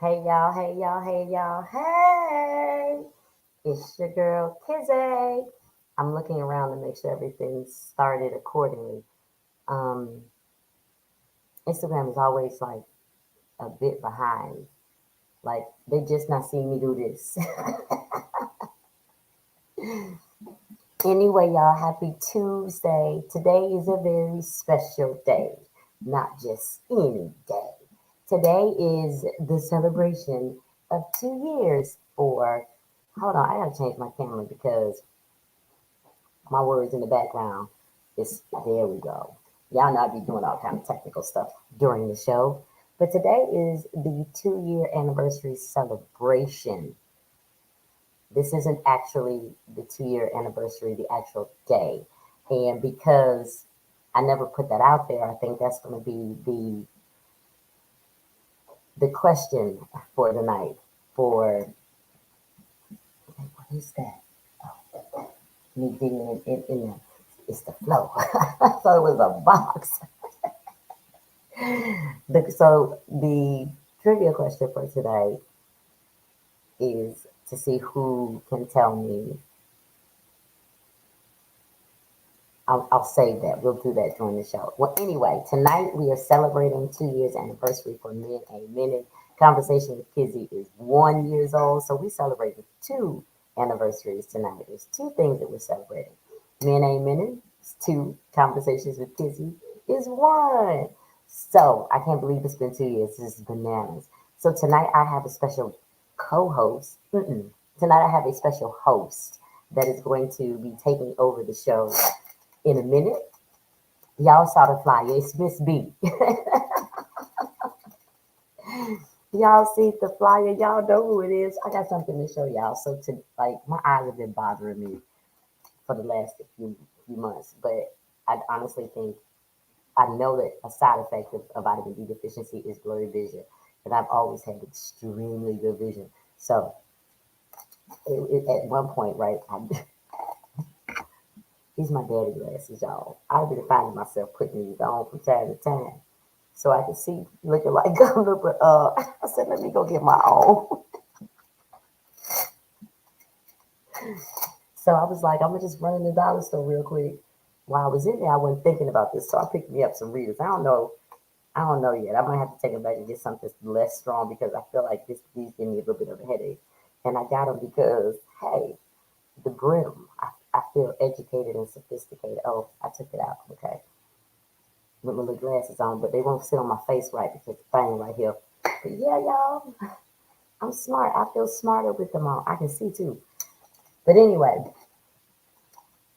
Hey y'all, hey y'all, hey y'all, hey! It's your girl Kizzy. I'm looking around to make sure everything's started accordingly. Um, Instagram is always like a bit behind. Like they just not seeing me do this. Anyway, y'all, happy Tuesday. Today is a very special day, not just any day. Today is the celebration of 2 years for. Hold on, I gotta change my camera because my words in the background is there we go. Y'all know I be doing all kind of technical stuff during the show. But today is the 2 year anniversary celebration. This isn't actually the 2 year anniversary, the actual day. And because I never put that out there, I think that's going to be the question for the night. For what is that? Me digging in there. It's the flow. I thought it was a box. So the trivia question for today is to see who can tell me. I'll save that. We'll do that during the show. Well, anyway, tonight we are celebrating 2 years anniversary for Men A Minute. Conversation with Kizzy is 1 years old, so we celebrated two anniversaries tonight. There's two things that we're celebrating. Men A Minute is two. Conversations with Kizzy is one. So I can't believe it's been 2 years. This is bananas. So tonight I have a special co-host. Tonight I have a special host that is going to be taking over the show in a minute. Y'all saw the flyer. It's Miss B. Y'all see the flyer. Y'all know who it is. I got something to show y'all. So to like my eyes have been bothering me for the last few months, but I honestly think I know that a side effect of vitamin D deficiency is blurry vision, and I've always had extremely good vision. So at one point, right, these my daddy glasses, y'all. I've been finding myself putting these on from time to time so I can see looking like Governor. But I said, let me go get my own. So I was like, I'm gonna just run in the dollar store real quick. While I was in there, I wasn't thinking about this, so I picked me up some readers. I don't know yet. I might have to take them back and get something less strong because I feel like these give me a little bit of a headache. And I got them because hey, the brim. I feel educated and sophisticated. Oh, I took it out. Okay, with my little glasses on, but they won't sit on my face right because the thing right here. But yeah, y'all, I'm smart. I feel smarter with them on. I can see too. But anyway,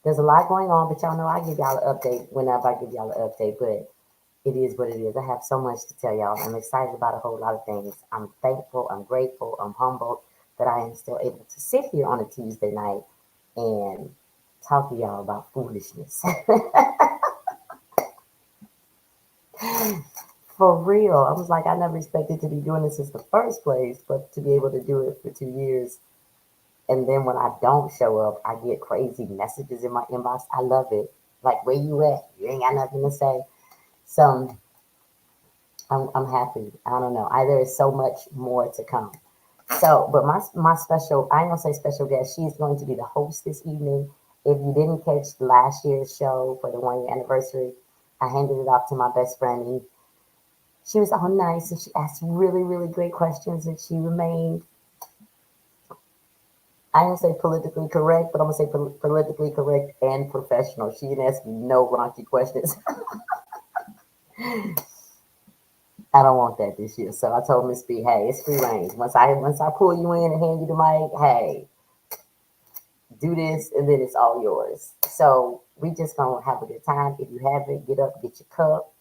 there's a lot going on, but y'all know I give y'all an update whenever I give y'all an update. But it is what it is. I have so much to tell y'all. I'm excited about a whole lot of things. I'm thankful. I'm grateful. I'm humbled that I am still able to sit here on a Tuesday night and talk to y'all about foolishness. For real. I was like, I never expected to be doing this in the first place, but to be able to do it for 2 years. And then when I don't show up, I get crazy messages in my inbox. I love it. Like, where you at? You ain't got nothing to say. So I'm happy. I don't know. There is so much more to come. So, but my special, I ain't gonna say special guest. She's going to be the host this evening. If you didn't catch last year's show for the 1 year anniversary, I handed it off to my best friend, and she was all nice, and she asked really, really great questions, and she remained, I didn't say politically correct, but I'm gonna say politically correct and professional. She didn't ask me no raunchy questions. I don't want that this year. So I told Miss B, hey, it's free range. Once I pull you in and hand you the mic, hey, do this and then it's all yours. So we just gonna have a good time. If you haven't, get up, get your cup.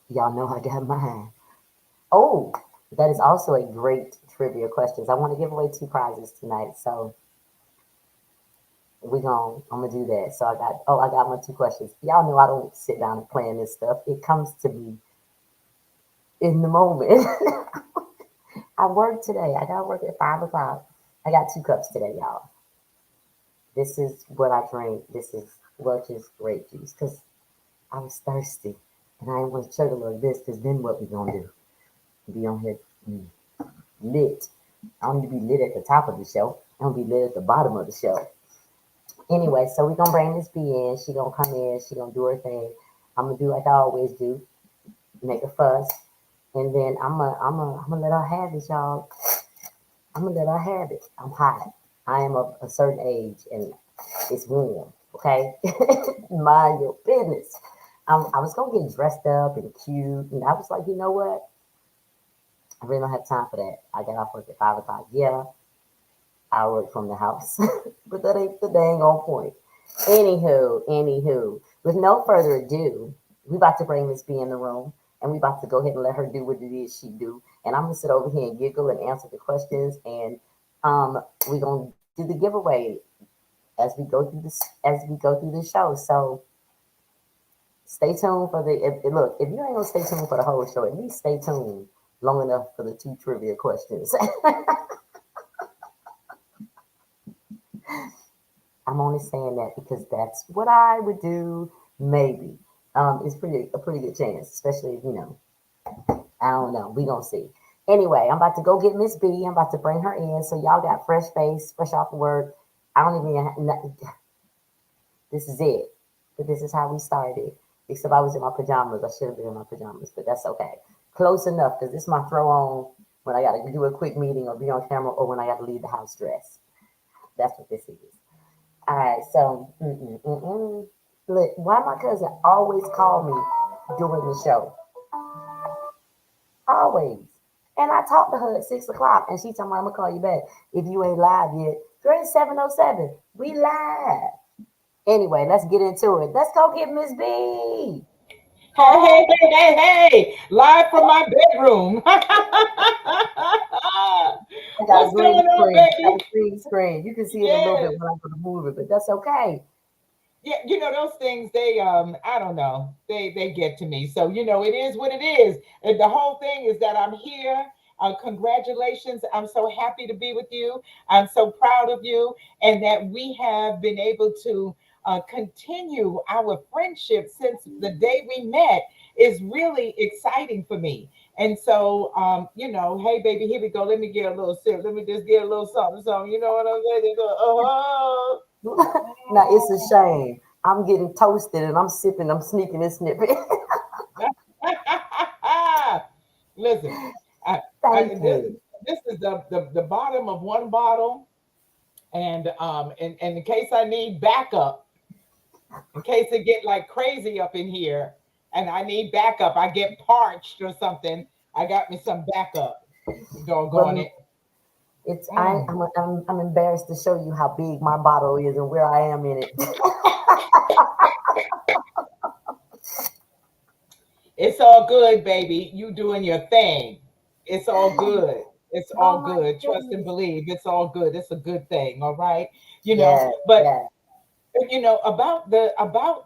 Y'all know I got mine. Oh, that is also a great trivia question. I want to give away two prizes tonight. So I'm gonna do that. So I got my two questions. Y'all know I don't sit down and plan this stuff. It comes to me in the moment. I work today. I got to work at 5 o'clock. I got 2 cups today, y'all. This is what I drink. This is well, just grape juice because I was thirsty And I ain't want to chuckle like this because then what we gonna do? Be on here mm, lit. I don't need to be lit at the top of the show. I don't be lit at the bottom of the show. Anyway, so we gonna bring Miss B in. She gonna come in. She gonna do her thing. I'm gonna do like I always do, make a fuss, and then I'm gonna let her have it, y'all. I'm gonna let her have it. I'm hot. I am of a certain age, and it's warm. Okay, mind your business. I was gonna get dressed up and cute, and I was like, you know what? I really don't have time for that. I got off work at 5 o'clock. Yeah, I work from the house, but that ain't the dang on point. Anywho, with no further ado, we about to bring Miss B in the room, and we about to go ahead and let her do what it is she do. And I'm gonna sit over here and giggle and answer the questions, and we gonna do the giveaway as we go through the show. So stay tuned for the look. If you ain't gonna stay tuned for the whole show, at least stay tuned long enough for the two trivia questions. I'm only saying that because that's what I would do. Maybe it's pretty good chance, especially if I don't know. We gonna see. Anyway, I'm about to go get Miss B. I'm about to bring her in. So y'all got fresh face, fresh off work. I don't even. This is it. But this is how we started. Except I was in my pajamas. I should have been in my pajamas, but that's okay. Close enough because this is my throw on when I got to do a quick meeting or be on camera or when I got to leave the house dress. That's what this is. All right, so look, why my cousin always call me during the show? Always. And I talked to her at 6 o'clock, and she told me I'm gonna call you back if you ain't live yet. Girl, it's 7:07. We live. Anyway, let's get into it. Let's go get Miss B. Hey, hey, hey, hey, hey, live from my bedroom. I got a What's green going on, screen. I got baby? a green screen. You can see it a little bit Yes. when I'm gonna move it, but that's okay. Yeah, those things, they I don't know. They get to me. So, it is what it is. And the whole thing is that I'm here. Congratulations. I'm so happy to be with you. I'm so proud of you, and that we have been able to continue our friendship since the day we met is really exciting for me. And so, hey, baby, here we go. Let me get a little sip. Let me just get a little something, something. You know what I'm saying? They go, oh. Now it's a shame. I'm getting toasted and I'm sipping, I'm sneaking and snipping. Listen, Thank this you. this is the bottom of one bottle, and in case I need backup, in case it get like crazy up in here, and I need backup, I get parched or something. I got me some backup. Doggone Well, it. it's Mm. I'm embarrassed to show you how big my bottle is and where I am in it. It's all good, baby. You doing your thing. It's all good. It's Oh all my good. Trust and goodness. believe. It's all good. It's a good thing. All right. Yeah, But yeah. about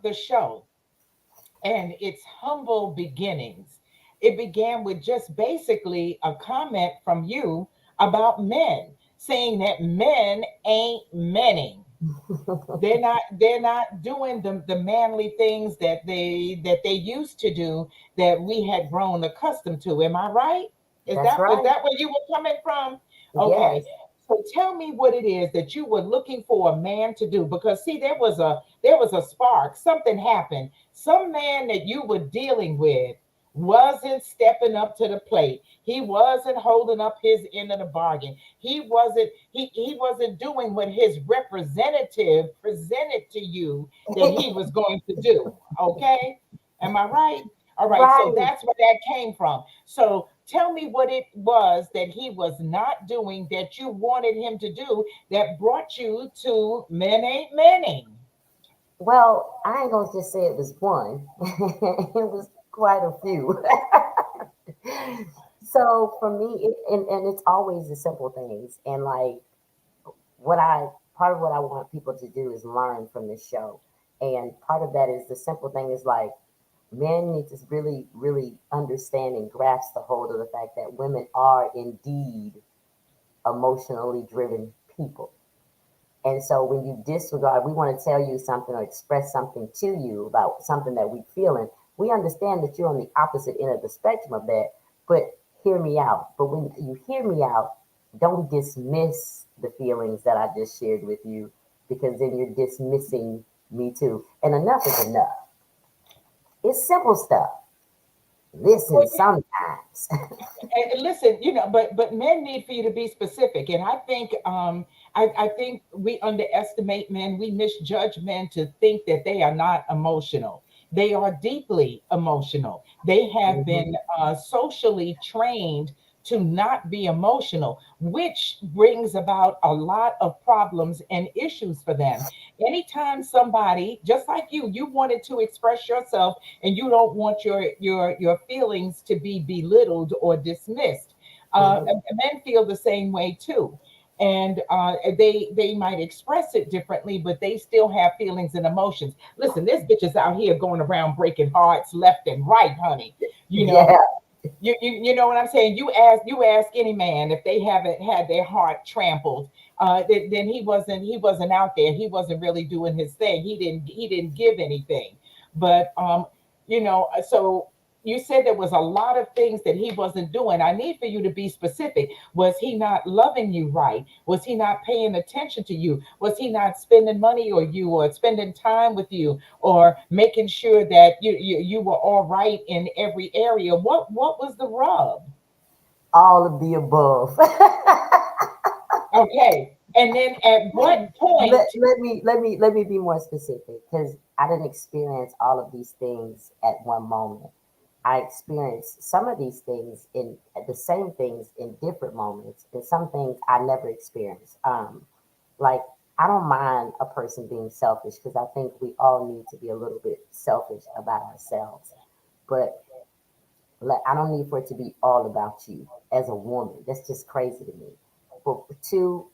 the show and its humble beginnings. It began with just basically a comment from you about men, saying that men ain't menning. They're not doing the manly things that they used to do, that we had grown accustomed to. Am I right? is That's that is right. that where you were coming from? Okay. Yes. So tell me what it is that you were looking for a man to do, because see, there was a spark. Something happened. Some man that you were dealing with wasn't stepping up to the plate. He wasn't holding up his end of the bargain. He wasn't doing what his representative presented to you that he was going to do. Okay? Am I right? All right, so Right. that's where that came from. So tell me what it was that he was not doing that you wanted him to do that brought you to Men Ain't Manning. Well, I ain't gonna just say it was one. It was quite a few. So for me, and it's always the simple things. And like what I part of what I want people to do is learn from this show. And part of that is the simple thing is like men need to really, really understand and grasp the hold of the fact that women are indeed emotionally driven people. And so when you disregard, we want to tell you something or express something to you about something that we feeling. We understand that you're on the opposite end of the spectrum of that, but hear me out. But when you hear me out, don't dismiss the feelings that I just shared with you, because then you're dismissing me too. And enough is enough. It's simple stuff. Well, Listen sometimes. and listen, but men need for you to be specific, and I think I think we underestimate men. We misjudge men to think that they are not emotional. They are deeply emotional. They have Mhm. been socially trained to not be emotional, which brings about a lot of problems and issues for them. Anytime somebody, just like you wanted to express yourself and you don't want your feelings to be belittled or dismissed. Mhm. Men feel the same way too, and they might express it differently, but they still have feelings and emotions. Listen, this bitch is out here going around breaking hearts left and right, honey. You know, Yeah. you know what I'm saying? You ask any man if they haven't had their heart trampled, then he wasn't out there. He wasn't really doing his thing. He didn't give anything. But so you said there was a lot of things that he wasn't doing. I need for you to be specific. Was he not loving you right? Was he not paying attention to you? Was he not spending money or you or spending time with you or making sure that you were all right in every area? What was the rub? All of the above. Okay. And then at what let, point? let me let me be more specific, because I didn't experience all of these things at one moment. I experienced some of these things in the same things in different moments, and some things I never experienced. Like, I don't mind a person being selfish, because I think we all need to be a little bit selfish about ourselves. But like, I don't need for it to be all about you as a woman. That's just crazy to me. But two,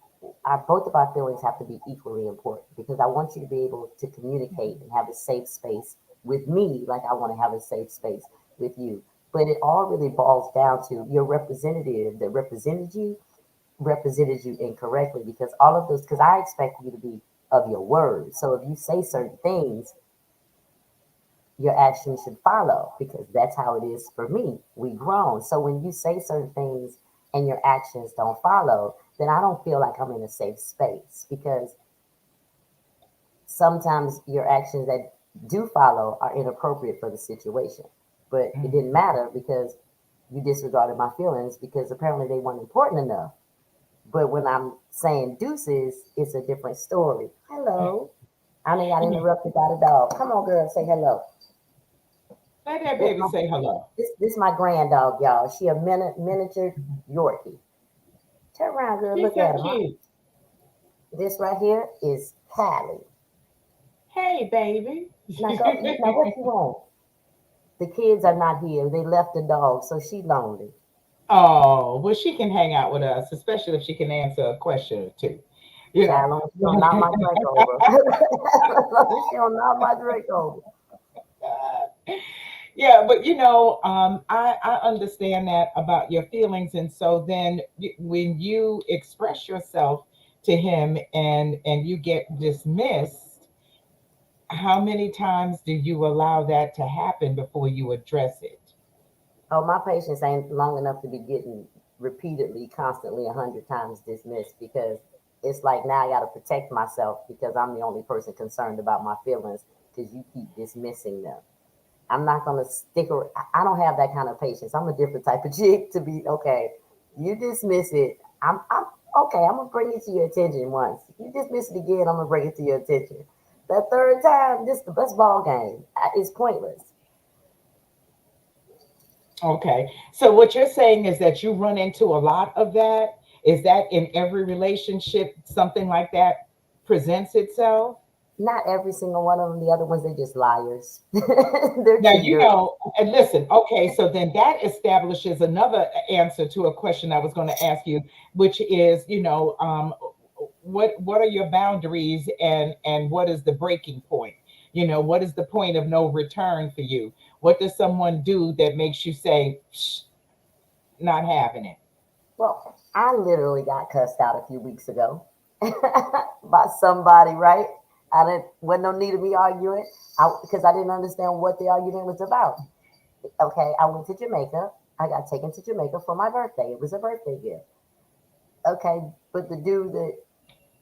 both of our feelings have to be equally important, because I want you to be able to communicate and have a safe space with me, like I want to have a safe space with you. But it all really boils down to your representative that represented you incorrectly, because all of those, because I expect you to be of your word. So if you say certain things, your actions should follow, because that's how it is for me. We grown. So when you say certain things and your actions don't follow, then I don't feel like I'm in a safe space, because sometimes your actions that do follow are inappropriate for the situation. But it didn't matter, because you disregarded my feelings, because apparently they weren't important enough. But when I'm saying deuces, it's a different story. Hello. I mean, got Yeah. interrupted by the dog. Come on, girl, say hello. Let that This baby my say hello. this my grand dog, y'all. She a miniature Yorkie. Turn around, girl. She's Look so at him. cute. This right here is Callie. Hey, baby. Now go. Now what you want? The kids are not here. They left the dog, so she lonely. Oh, well, she can hang out with us, especially if she can answer a question or two. You know. Child, long as she don't knock my drink over. Long as she don't knock my drink over. Yeah, but I understand that about your feelings, and so then when you express yourself to him and you get dismissed, how many times do you allow that to happen before you address it? Oh, my patience ain't long enough to be getting repeatedly, constantly, 100 times dismissed, because it's like now I got to protect myself, because I'm the only person concerned about my feelings, because you keep dismissing them. I'm not gonna stick around. I don't have that kind of patience. I'm a different type of chick to be okay. You dismiss it. I'm okay. I'm gonna bring it to your attention once. You dismiss it again. I'm gonna bring it to your attention. That third time, this the best ball game. It's pointless. Okay. So what you're saying is that you run into a lot of that. Is that in every relationship something like that presents itself? Not every single one of them. The other ones, they're just liars. They're Now, cheaters. and listen, okay, so then that establishes another answer to a question I was going to ask you, which is, what are your boundaries and what is the breaking point? What is the point of no return for you? What does someone do that makes you say, "Psh, not having it"? Well, I literally got cussed out a few weeks ago by somebody, right? I didn't, wasn't no need of me arguing because I didn't understand what the argument was about. Okay, I went to Jamaica. I got taken to Jamaica for my birthday. It was a birthday gift. Okay, but the dude that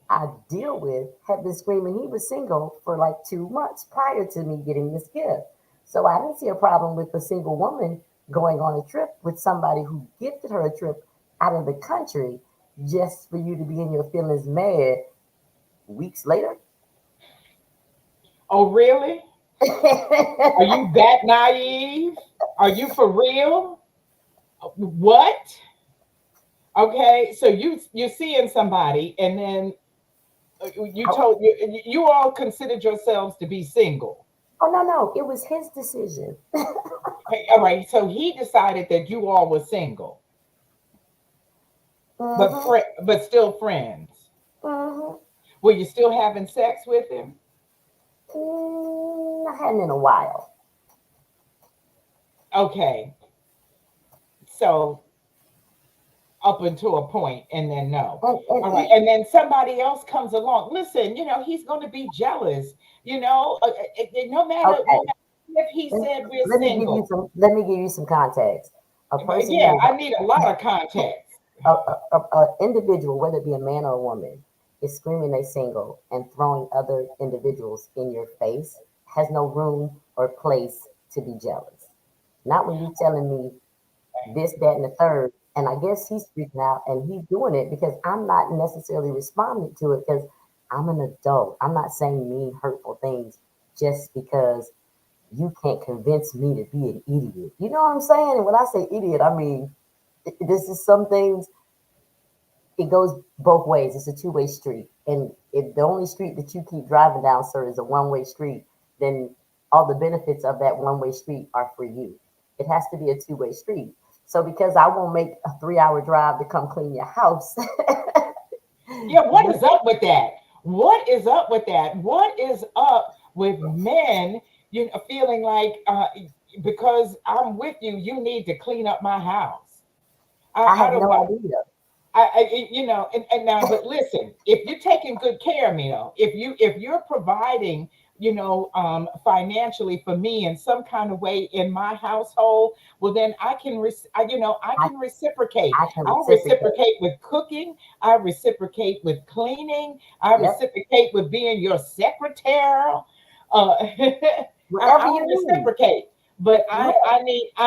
I deal with had been screaming he was single for like 2 months prior to me getting this gift. So I didn't see a problem with a single woman going on a trip with somebody who gifted her a trip out of the country just for you to be in your feelings mad weeks later. Oh, really? Are you that naive? Are you for real? What? Okay, so you're seeing somebody, and then you oh, told you all considered yourselves to be single. oh, no, no, it was his decision. Okay, all right, so he decided that you all were single, but Hmm. but still friends. Hmm. Were you still having sex with him? I hadn't in a while. Okay, so up until a point, and then no. And All right, and then somebody else comes along. Listen, he's going to be jealous. No matter okay, if he let, said we're let me give you single. some. Let me give you some context. A But person yeah, who I need a lot of context. a individual, whether it be a man or a woman, is screaming they single and throwing other individuals in your face has no room or place to be jealous. Not when you telling me this, that, and the third. And I guess he's freaking out and he's doing it because I'm not necessarily responding to it because I'm an adult. I'm not saying mean, hurtful things just because you can't convince me to be an idiot. You know what I'm saying? And when I say idiot, I mean this is some things it goes both ways. It's a two-way street. And if the only street that you keep driving down, sir, is a one-way street, then all the benefits of that one-way street are for you. It has to be a two-way street. So because I won't make a 3-hour drive to come clean your house, Yeah, what you're is up with that? What is up with that? What is up with men, feeling like because I'm with you, you need to clean up my house? I I have don't. no idea. And now, but listen, if you're taking good care of me, though, if you're providing, financially for me in some kind of way in my household, well, then I I, can reciprocate. I can I reciprocate. reciprocate with cooking. I reciprocate with cleaning. I Yep. reciprocate with being your secretary. Whatever I'll you need. reciprocate, but Yeah. I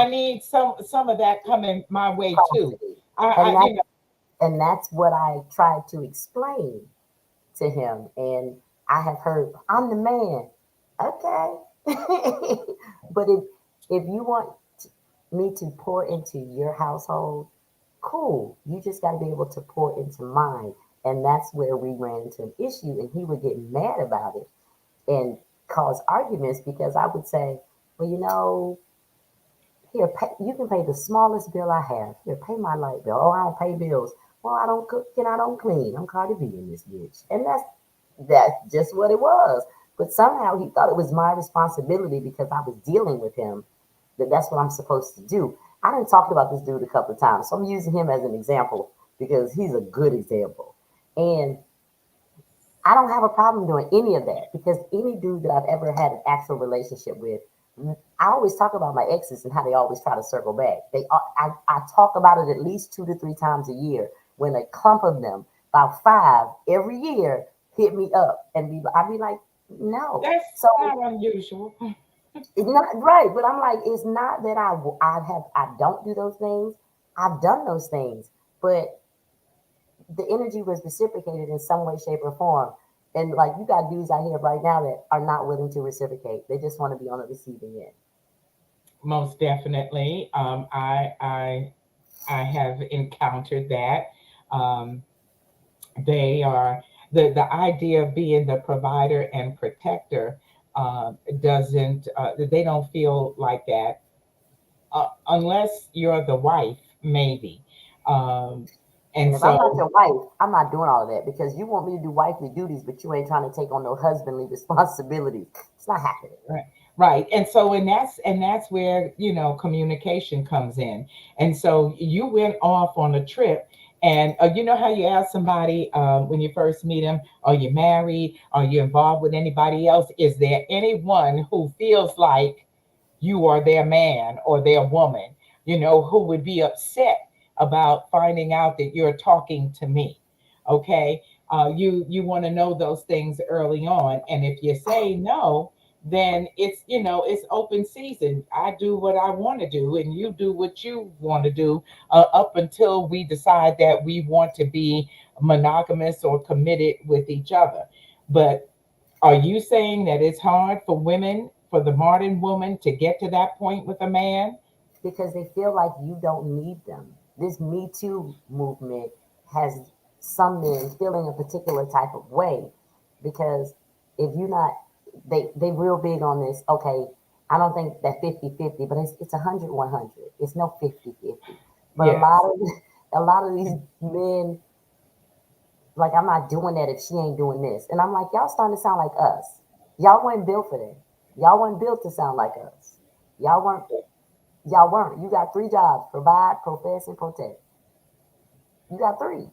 need some of that coming my way too. Capacity. I, And I you that's know. and that's what I tried to explain to him. And I have heard, I'm the man. Okay. But if you want me to pour into your household, cool. You just got to be able to pour into mine. And that's where we ran into an issue. And he would get mad about it and cause arguments because I would say, well, here, you can pay the smallest bill I have. Here, pay my light bill. Oh, I don't pay bills. Well, I don't cook and I don't clean. I'm Cardi B in this bitch. And that's just what it was. But somehow he thought it was my responsibility because I was dealing with him that that's what I'm supposed to do. I done talked about this dude a couple of times, so I'm using him as an example because he's a good example. And I don't have a problem doing any of that because any dude that I've ever had an actual relationship with, I always talk about my exes and how they always try to circle back. I talk about it at least 2 to 3 times a year when a clump of them, about five every year, hit me up and I'd be like, no. That's So not unusual. it's not right, but I'm like, it's not that I don't do those things. I've done those things, but the energy was reciprocated in some way, shape, or form. And like you got dudes out here right now that are not willing to reciprocate. They just want to be on the receiving end. Most definitely. I have encountered that. Um, they are the idea of being the provider and protector doesn't they don't feel like that unless you're the wife, maybe. Um, and And if I'm not so your wife, I'm not doing all of that because you want me to do wifely duties, but you ain't trying to take on no husbandly responsibilities. It's not happening. right, right. And that's where communication comes in. And so you went off on a trip, And you know how you ask somebody when you first meet them, are you married? Are you involved with anybody else? Is there anyone who feels like you are their man or their woman, who would be upset about finding out that you're talking to me? Okay. You want to know those things early on. And if you say no, then it's open season. I do what I want to do, and you do what you want to do, up until we decide that we want to be monogamous or committed with each other. But are you saying that it's hard for women, for the modern woman, to get to that point with a man? because they feel like you don't need them. This Me Too movement has some men feeling a particular type of way because if you're not, they real big on this. Okay, I don't think that 50-50, but it's 100-100. It's no 50-50. But a lot Yes. of a lot of these men, like, I'm not doing that if she ain't doing this, and I'm like, y'all starting to sound like us. Y'all weren't built for that. Y'all weren't built to sound like us. Y'all weren't Y'all weren't. You got three jobs: provide, profess, and protect. You got three,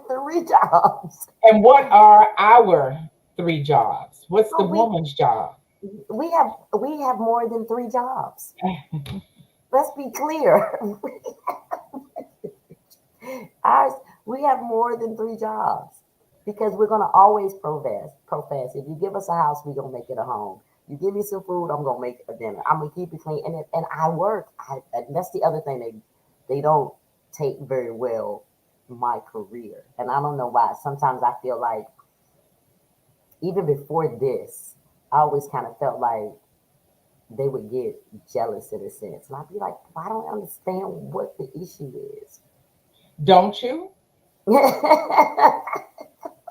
three jobs. And what are our three jobs? What's the No, woman's job? we have more than three jobs. Let's be clear. Ours, we have more than three jobs because we're gonna always profess. Profess. If you give us a house, we're gonna make it a home. You give me some food, I'm gonna make a dinner. I'm gonna keep it clean, and I work. And that's the other thing they don't take very well. My career, and I don't know why. Sometimes I feel like even before this, I always kind of felt like they would get jealous in a sense, and I'd be like, well, I don't understand what the issue is. Don't you?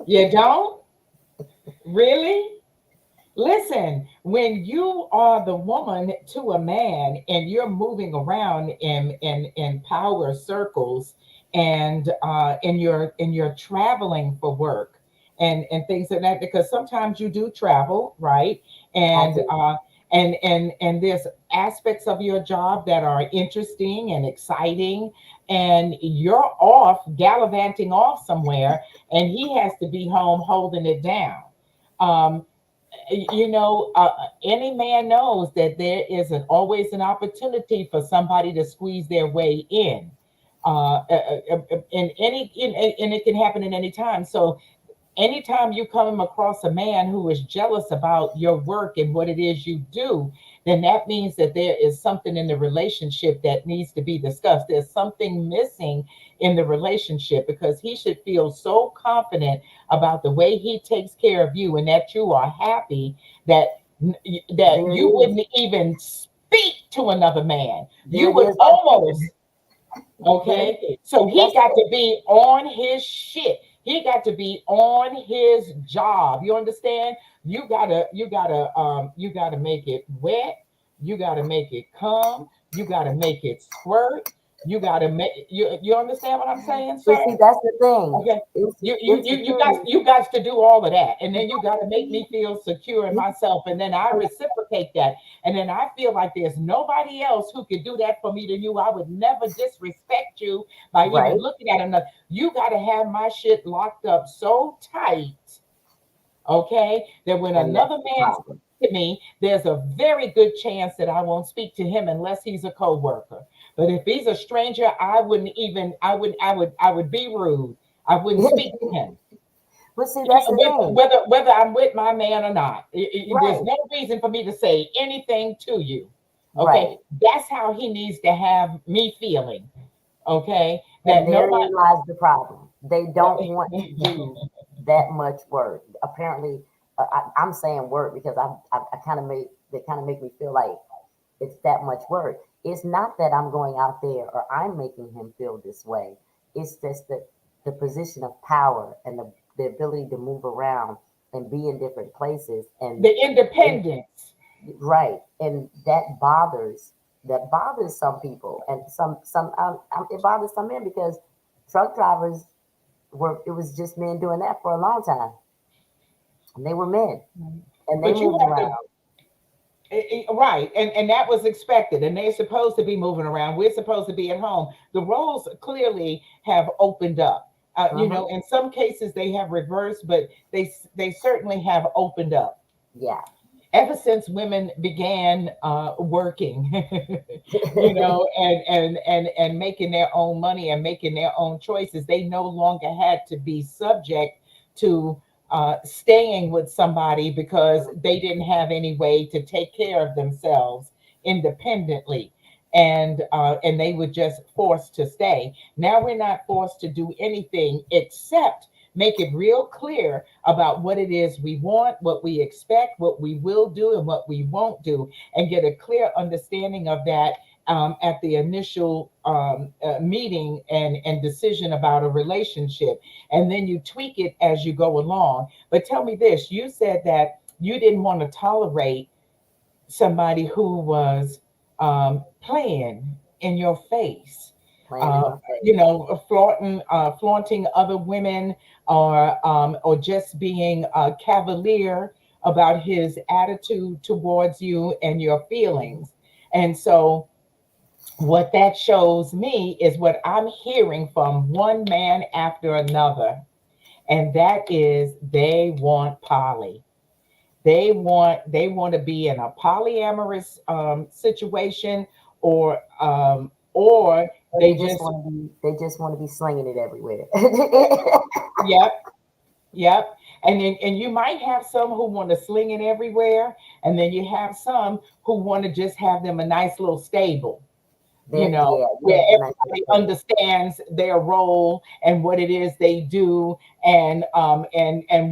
You don't? Really? Listen, when you are the woman to a man and you're moving around in power circles, and you're traveling for work and things like that, because sometimes you do travel, right? I And do. there's aspects of your job that are interesting and exciting, and you're off gallivanting off somewhere, and he has to be home holding it down. Um, any man knows that there is always an opportunity for somebody to squeeze their way in. And it can happen at any time. So anytime you come across a man who is jealous about your work and what it is you do, then that means that there is something in the relationship that needs to be discussed. There's something missing in the relationship, because he should feel so confident about the way he takes care of you and that you are happy, that There it you is. wouldn't even speak to another man. There You it would is right almost. there. There it Okay. is. So he That's got it. to be on his shit. He got to be on his job. You understand? You gotta make it wet. You gotta make it come. You gotta make it squirt. You understand what I'm saying, But sir? see, that's the thing. Okay. You got Insecurity. you got to do all of that, and then you got to make me feel secure in myself, and then I reciprocate that, and then I feel like there's nobody else who could do that for me than you. I would never disrespect you by even Right? looking at another. You got to have my shit locked up so tight, okay, that when And that's another the man problem. speaks to me, there's a very good chance that I won't speak to him unless he's a coworker. But if he's a stranger, I wouldn't even. I would be rude. I wouldn't speak to him. But see, that's the thing. Whether I'm with my man or not. There's Right. no reason for me to say anything to you. Okay, Right. that's how he needs to have me feeling. Okay, And that nobody. therein lies the problem. They don't want to do that much work. Apparently, I'm saying work because I kind of make they kind of make me feel like it's that much work. It's not that I'm going out there or I'm making him feel this way. It's just the position of power and the ability to move around and be in different places and The it, independence. right, and that bothers some people, and it bothers some men because truck drivers it was just men doing that for a long time, and they were men and they But you moved have to around. Right, and that was expected, and they're supposed to be moving around. We're supposed to be at home. The roles clearly have opened up. Hmm. In some cases they have reversed, but they certainly have opened up Yeah. ever since women began working, and making their own money and making their own choices. They no longer had to be subject to staying with somebody because they didn't have any way to take care of themselves independently. And they were just forced to stay. Now we're not forced to do anything except make it real clear about what it is we want, what we expect, what we will do, and what we won't do, and get a clear understanding of that at the initial meeting and decision about a relationship. And then you tweak it as you go along. But tell me this, you said that you didn't want to tolerate somebody who was playing in your face, Playing in my face. flaunting other women, or just being cavalier about his attitude towards you and your feelings. And so, what that shows me is what I'm hearing from one man after another, and that is they want Polly. They want to be in a polyamorous situation, or Or they just they just want to be slinging it everywhere. yep, yep. And you might have some who want to sling it everywhere, and then you have some who want to just have them a nice little stable, Yeah, where yeah, nice little everybody thing. understands their role and what it is they do, and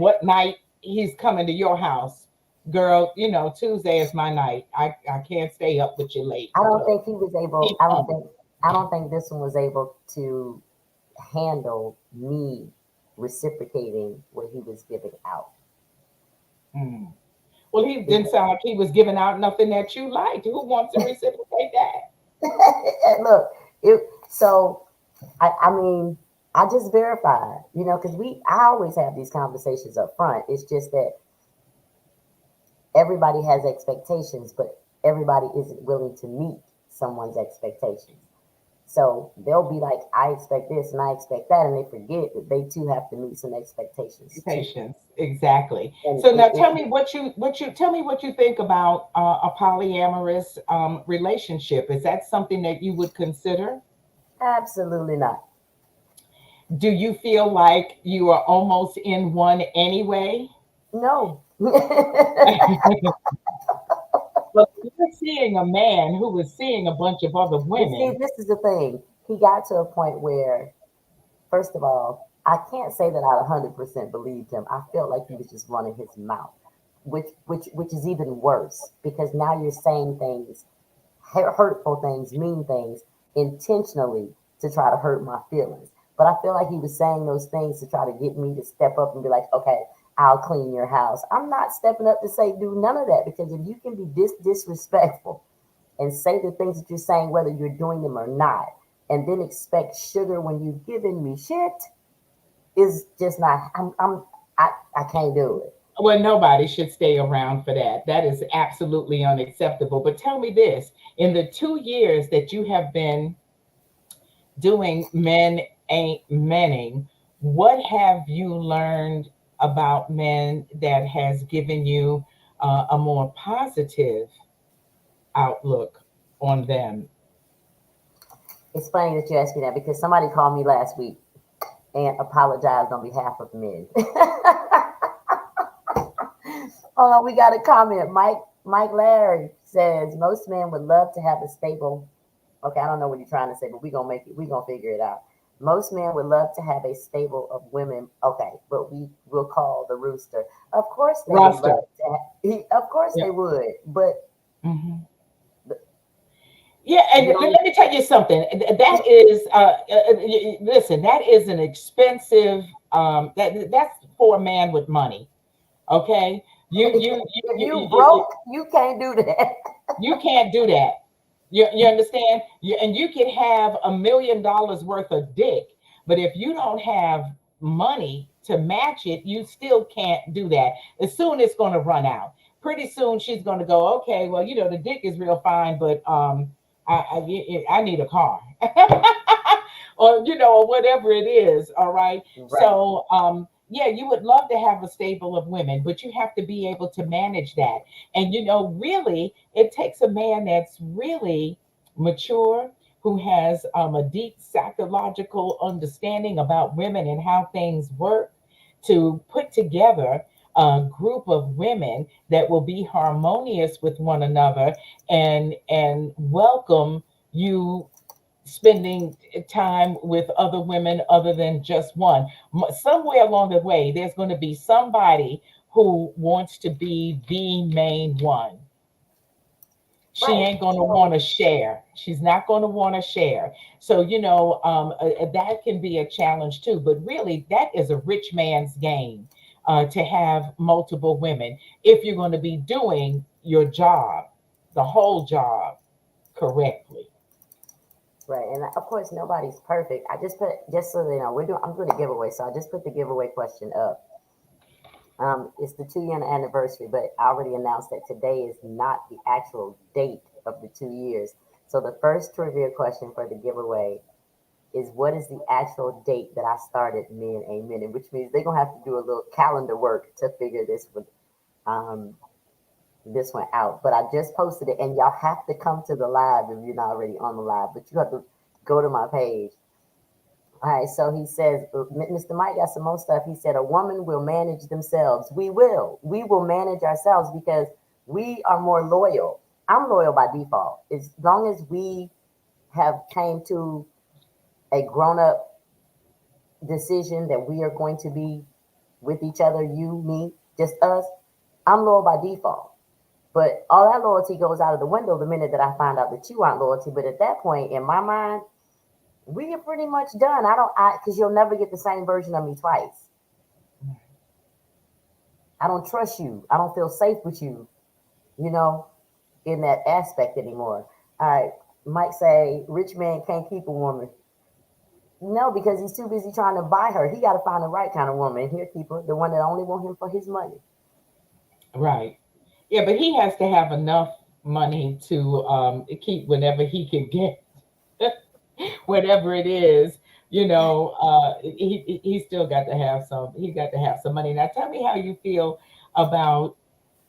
what night he's coming to your house. Girl, Tuesday is my night. I can't stay up with you late I don't because think he was able. he's coming. I don't think this one was able to handle me reciprocating what he was giving out. Mm. Well, he didn't Because sound like he was giving out nothing that you liked. Who wants to reciprocate that? look, so I mean, I just verified, because I always have these conversations up front. It's just that everybody has expectations, but everybody isn't willing to meet someone's expectations. So they'll be like, I expect this and I expect that, and they forget that they too have to meet some expectations too. Patience, exactly. And So now it tell me what you think about a polyamorous relationship. Is that something that you would consider? absolutely not. Do you feel like you are almost in one anyway? No. Well, you're seeing a man who was seeing a bunch of other But see, women. this is the thing. He got to a point where, first of all, I can't say that I 100% believed him. I felt like he was just running his mouth, which is even worse because now you're saying things, hurtful things, mean things, intentionally to try to hurt my feelings. But I feel like he was saying those things to try to get me to step up and be like, okay, I'll clean your house. I'm not stepping up to say do none of that because if you can be disrespectful and say the things that you're saying, whether you're doing them or not, and then expect sugar when you've given me shit, is just not. I can't do it. Well, nobody should stay around for that. That is absolutely unacceptable. But tell me this, in the 2 years that you have been doing Men Ain't Menning, what have you learned about men that has given you a more positive outlook on them? It's funny that you asked me that because somebody called me last week and apologized on behalf of men. Hold on, we got a comment. Mike Larry says most men would love to have a stable. Okay, I don't know what you're trying to say, but we're gonna figure it out. Most men would love to have a stable of women. Okay, but we will call the rooster. Of course they would Roster. love to of course Yeah. they would, but Mhm. Yeah, and you don't. let me tell you something. That is, listen, that is an expensive. That's for a man with money. Okay, If you broke, you can't do that. you can't do that. You understand? And you can have $1 million worth of dick, but if you don't have money to match it, you still can't do that. As soon it's going to run out. pretty soon she's going to go, okay, well, the dick is real fine, but I need a car. Or or whatever it is. All right. Right. So yeah, you would love to have a stable of women, but you have to be able to manage that. And really, it takes a man that's really mature, who has a deep psychological understanding about women and how things work, to put together a group of women that will be harmonious with one another, and welcome you spending time with other women other than just one. Somewhere along the way, there's going to be somebody who wants to be the main one. She Right. ain't going to want So to share. She's not going to want to share. So, that can be a challenge too. But really, that is a rich man's game, to have multiple women if you're going to be doing your job, the whole job, correctly. right, and of course nobody's perfect. I just put, just so they know, I'm doing a giveaway, so I just put the giveaway question up. It's the 2 year anniversary, but I already announced that today is not the actual date of the 2 years. So the first trivia question for the giveaway is, what is the actual date that I started Men a Minute? Which means they're gonna have to do a little calendar work to figure um this one out. But I just posted it, and y'all have to come to the live if you're not already on the live. But you have to go to my page. All right, so he says, Mr. Mike got some more stuff. He said, a woman will manage themselves. We will. We will manage ourselves because we are more loyal. I'm loyal by default. As long as we have came to a grown up decision that we are going to be with each other, you, me, just us, I'm loyal by default. But all that loyalty goes out of the window the minute that I find out that you aren't loyalty. But at that point, in my mind, we are pretty much done. Because you'll never get the same version of me twice. I don't trust you. I don't feel safe with you, you know, in that aspect anymore. All right. Mike say, rich man can't keep a woman. No, because he's too busy trying to buy her. He got to find the right kind of woman. He'll keep her, the one that only want him for his money. Right. Yeah, but he has to have enough money to keep whenever he can get whatever it is. He still got to have some. He got to have some money. Now, tell me how you feel about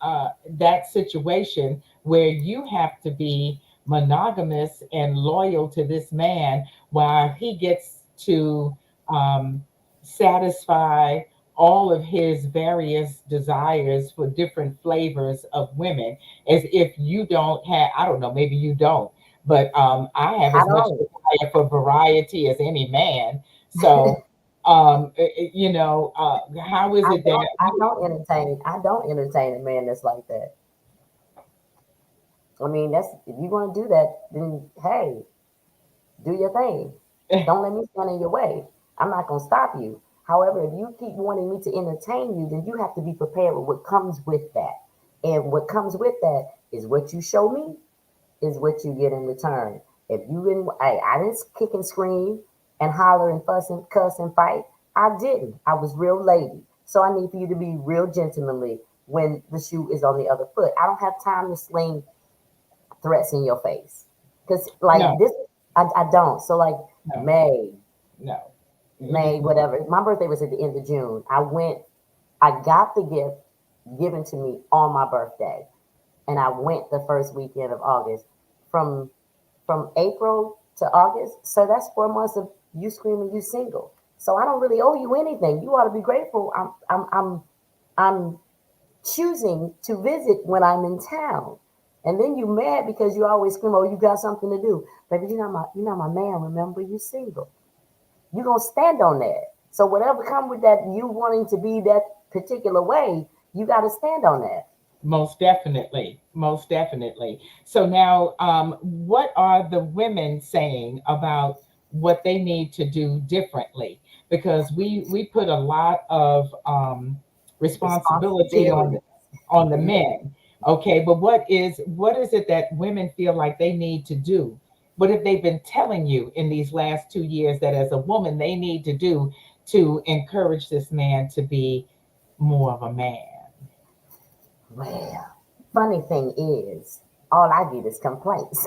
that situation where you have to be monogamous and loyal to this man while he gets to um, satisfy all of his various desires for different flavors of women, as if you don't have, I don't know, maybe you don't, but I have I as much don't. desire for variety as any man. So how is I it don't. that I don't entertain. I don't entertain a man that's like that. I mean, that's, if you want to do that, then hey, do your thing. Don't let me stand in your way. I'm not gonna stop you. However, if you keep wanting me to entertain you, then you have to be prepared with what comes with that. And what comes with that is what you show me is what you get in return. If you didn't, I didn't kick and scream and holler and fuss and cuss and fight. I didn't. I was real lady. So I need for you to be real gentlemanly when the shoe is on the other foot. I don't have time to sling threats in your face. Because, like, no, this, I don't. So, like, no, May, no. May, whatever. My birthday was at the end of June. I got the gift given to me on my birthday. And I went the first weekend of August. From April to August. So that's 4 months of you screaming you single. So I don't really owe you anything. You ought to be grateful. I'm choosing to visit when I'm in town. And then you mad because you always scream, oh, you got something to do. Baby, you're not my man, remember, you single. You're gonna stand on that. So whatever come with that, you wanting to be that particular way, you gotta stand on that. Most definitely, most definitely. So now, what are the women saying about what they need to do differently? Because we put a lot of responsibility Responsibility. on the Yeah. men. Okay, but what is it that women feel like they need to do? What have they been telling you in these last 2 years that as a woman they need to do to encourage this man to be more of a man? Well. funny thing is, all I get is complaints.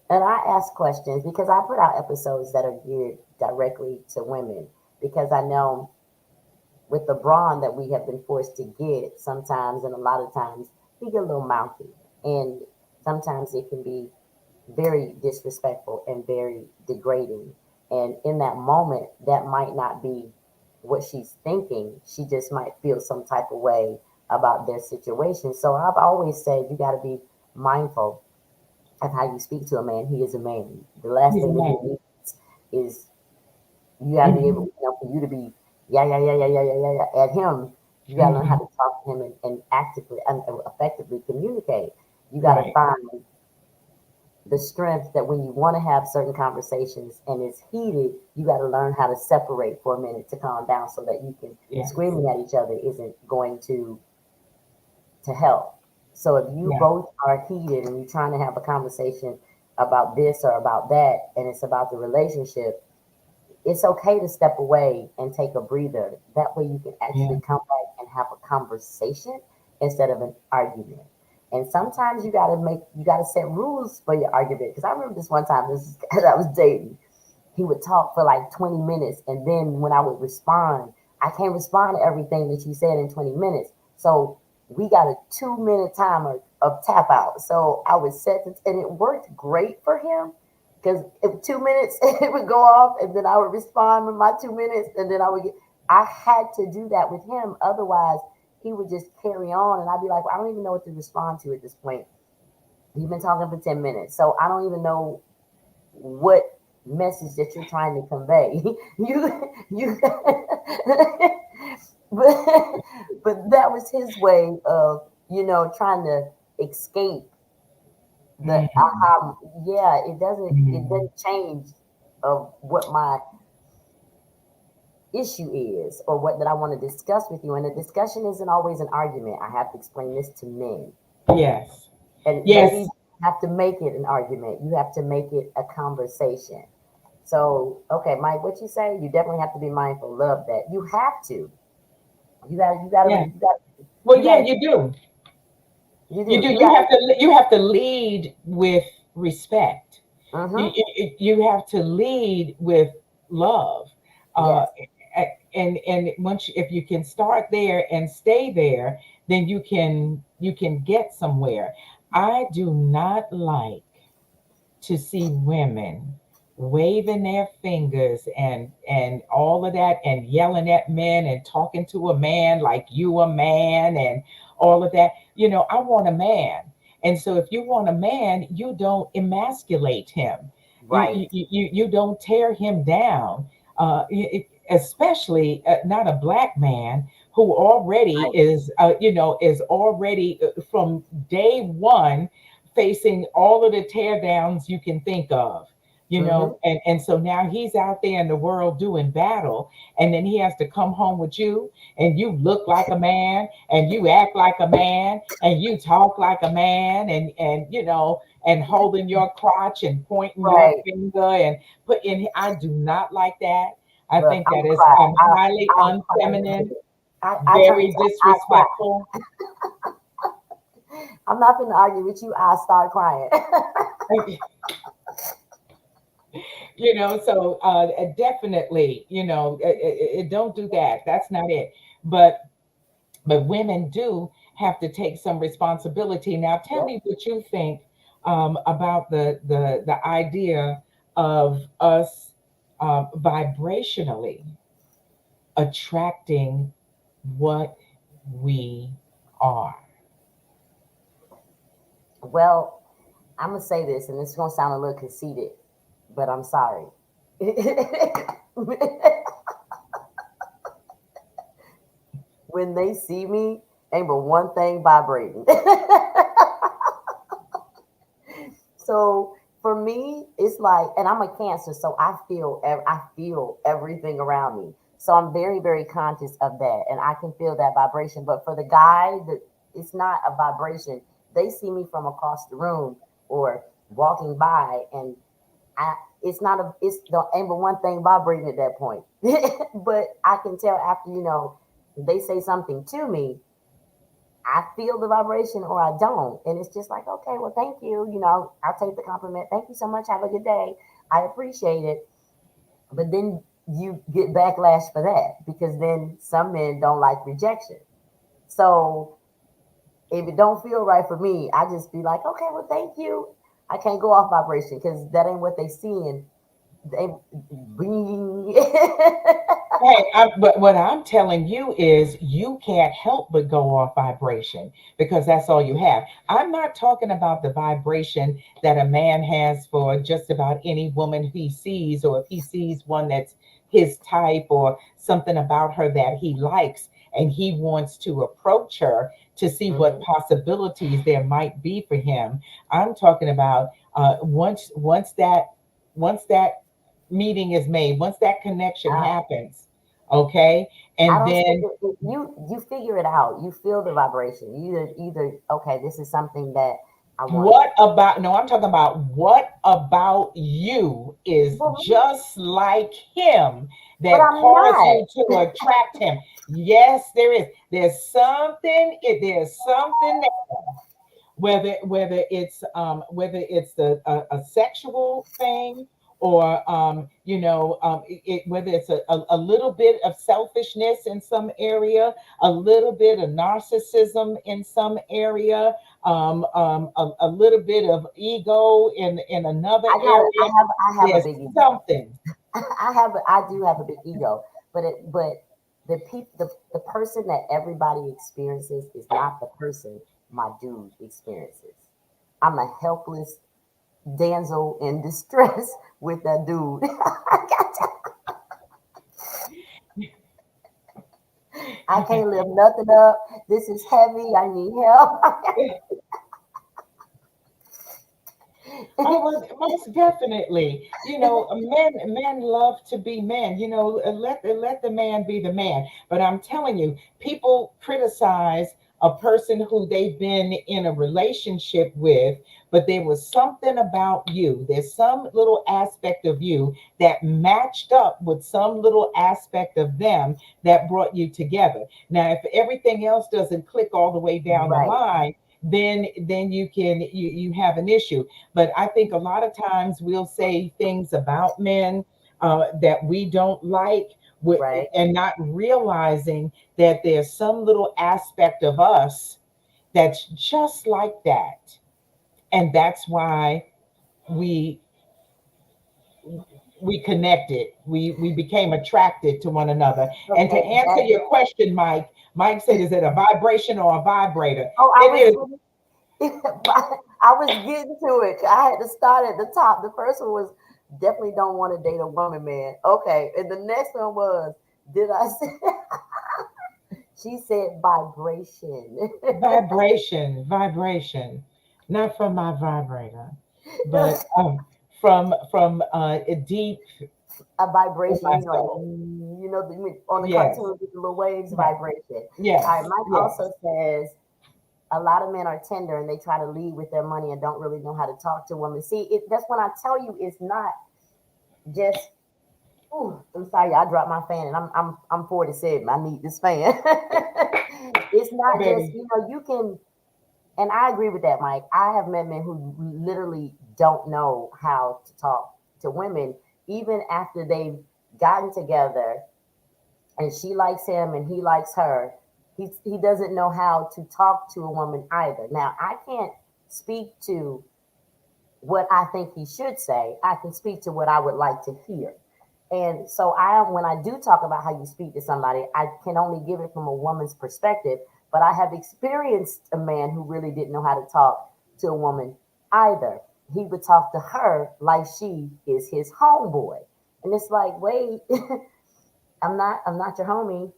And I ask questions because I put out episodes that are geared directly to women because I know with the brawn that we have been forced to get sometimes and a lot of times we get a little mouthy and sometimes it can be very disrespectful and very degrading. And in that moment, that might not be what she's thinking. She just might feel some type of way about their situation. So I've always said you got to be mindful of how you speak to a man. He is a man. The last He's a thing that he man. needs is you got to be able, Hmm. for you to be at him. You got to learn how Hmm. to talk to him and actively and effectively communicate. You got to Right. find the strength that when you want to have certain conversations and it's heated, you got to learn how to separate for a minute to calm down so that you can Yes. screaming at each other isn't going to help. So if you Yeah. both are heated and you're trying to have a conversation about this or about that and it's about the relationship, it's okay to step away and take a breather. That way you can Yeah. actually come back and have a conversation instead of an argument. And sometimes you gotta set rules for your argument. Because I remember this one time, this is because I was dating. He would talk for like 20 minutes, and then when I would respond, I can't respond to everything that you said in 20 minutes. So we got a 2 minute timer of tap out. So I would set it, and it worked great for him because in 2 minutes it would go off, and then I would respond with my 2 minutes, and then I would get. I had to do that with him, otherwise he would just carry on, and I'd be like, well, I don't even know what to respond to at this point. You've been talking for 10 minutes, so I don't even know what message that you're trying to convey. You, but that was his way of trying to escape the Hmm. aha. Yeah, it Hmm. doesn't change of what my issue is or what that I want to discuss with you. And a discussion isn't always an argument. I have to explain this to men. Yes. And ladies Yes. have to make it an argument. You have to make it a conversation. So, okay, Mike, what you say? You definitely have to be mindful. Love that. You have to. Yeah. Well, You yeah, gotta, you do. you You do. do. You gotta. You have to lead with respect. Mm-hmm. You have to lead with love. Uh, Yes. and once if you can start there and stay there, then you can get somewhere. I do not like to see women waving their fingers and all of that and yelling at men and talking to a man like you a man and all of that. I want a man. And so if you want a man, you don't emasculate him. Right. You don't tear him down. Especially not a black man who already Right. is already from day one facing all of the tear downs you can think of, Mm-hmm. and so now he's out there in the world doing battle, and then he has to come home with you, and you look like a man, and you act like a man, and you talk like a man, and holding your crotch and pointing your Right. finger and put in. I do not like that. I Look, think I'm that gonna is cry. highly I'll cry in a unfeminine, minute. I turn very to I cry. disrespectful. I'm not gonna argue with you. I start crying. So definitely, don't do that. That's not it. But women do have to take some responsibility. Now tell Yep. me what you think about the idea of us vibrationally attracting what we are. Well, I'm gonna say this, and it's gonna sound a little conceited, but I'm sorry. When they see me, ain't but one thing vibrating. So for me, it's like, and I'm a Cancer, so I feel everything around me. So I'm very very conscious of that, and I can feel that vibration. But for the guy, that it's not a vibration. They see me from across the room or walking by, and it's not it's the ain't but one thing vibrating at that point. But I can tell after. they say something to me, I feel the vibration or I don't. And it's just like, okay, well, thank you. I'll take the compliment. Thank you so much. Have a good day. I appreciate it. But then you get backlash for that because then some men don't like rejection. So if it don't feel right for me, I just be like, okay, well, thank you. I can't go off vibration because that ain't what they seeing. They bing. Hey, but what I'm telling you is you can't help but go off vibration because that's all you have. I'm not talking about the vibration that a man has for just about any woman he sees, or if he sees one that's his type or something about her that he likes and he wants to approach her to see what Mhm. possibilities there might be for him. I'm talking about once that meeting is made, once that connection I, happens, okay? I And don't see then you figure it out. You feel the vibration. You either okay, this is something that I want. what about, no, I'm talking about what about you is Well, just like him but that I'm caused not. you to attract him. Yes, there is. There's something whether it's a sexual thing, or whether it's a little bit of selfishness in some area, a little bit of narcissism in some area, a little bit of ego in another I got. area. I have a There's big ego. something. I do have a big ego, but the person that everybody experiences is not the person my dude experiences. I'm a helpless damsel in distress with that dude. I can't lift nothing up. This is heavy. I need help. Oh, well, most definitely. Men love to be men. Let the man be the man. But I'm telling you, people criticize a person who they've been in a relationship with, but there was something about you. There's some little aspect of you that matched up with some little aspect of them that brought you together. Now, if everything else doesn't click all the way down the Right, line, then you have an issue. But I think a lot of times we'll say things about men that we don't like, right. and not realizing that there's some little aspect of us that's just like that. And that's why we we connected. We became attracted to one another. And to Okay, answer that. your question, Mike said, is it a vibration or a vibrator? Oh, It is. I was getting to it. I had to start at the top. The first one was definitely don't want to date a woman, man. Okay, and the next one was did I say? She said vibration. Vibration, not from my vibrator, but from a deep A in vibration, my like soul. on the Yes, cartoons with the little waves, yes, vibration. All right, yes, Mike yes. also says a lot of men are tender and they try to lead with their money and don't really know how to talk to women. See, that's when I tell you it's not just. Ooh, I'm sorry, I dropped my fan and I'm 47. I need this fan. It's Oh, not just baby. you can, and I agree with that, Mike. I have met men who literally don't know how to talk to women, even after they've gotten together and she likes him and he likes her. He doesn't know how to talk to a woman either. Now I can't speak to what I think he should say. I can speak to what I would like to hear. And so when I do talk about how you speak to somebody, I can only give it from a woman's perspective. But I have experienced a man who really didn't know how to talk to a woman either. He would talk to her like she is his homeboy. And it's like, wait, I'm not your homie.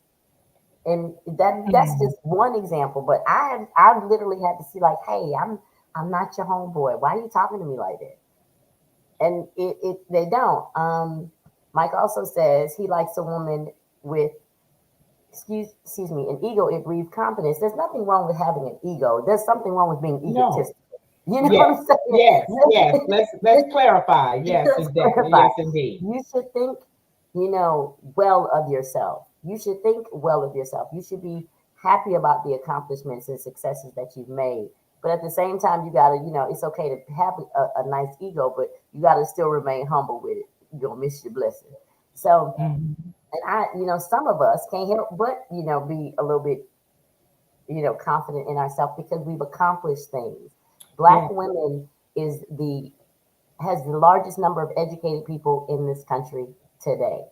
And that's Mm. just one example. But I've literally had to see like, hey, I'm not your homeboy. Why are you talking to me like that? And they don't. Mike also says he likes a woman with excuse me an ego. It breeds confidence. There's nothing wrong with having an ego. There's something wrong with being No. egotistical. You know what Yes. I'm Yes. Yes. saying? Let's clarify. Yes, Let's indeed. clarify. Yes, indeed. You should think well of yourself. You should think well of yourself. You should be happy about the accomplishments and successes that you've made. But at the same time, you gotta, it's okay to have a nice ego, but you gotta still remain humble with it. You're gonna miss your blessing. So, Mhm. and some of us can't help but, be a little bit, confident in ourselves because we've accomplished things. Black Yeah. women is the has the largest number of educated people in this country today.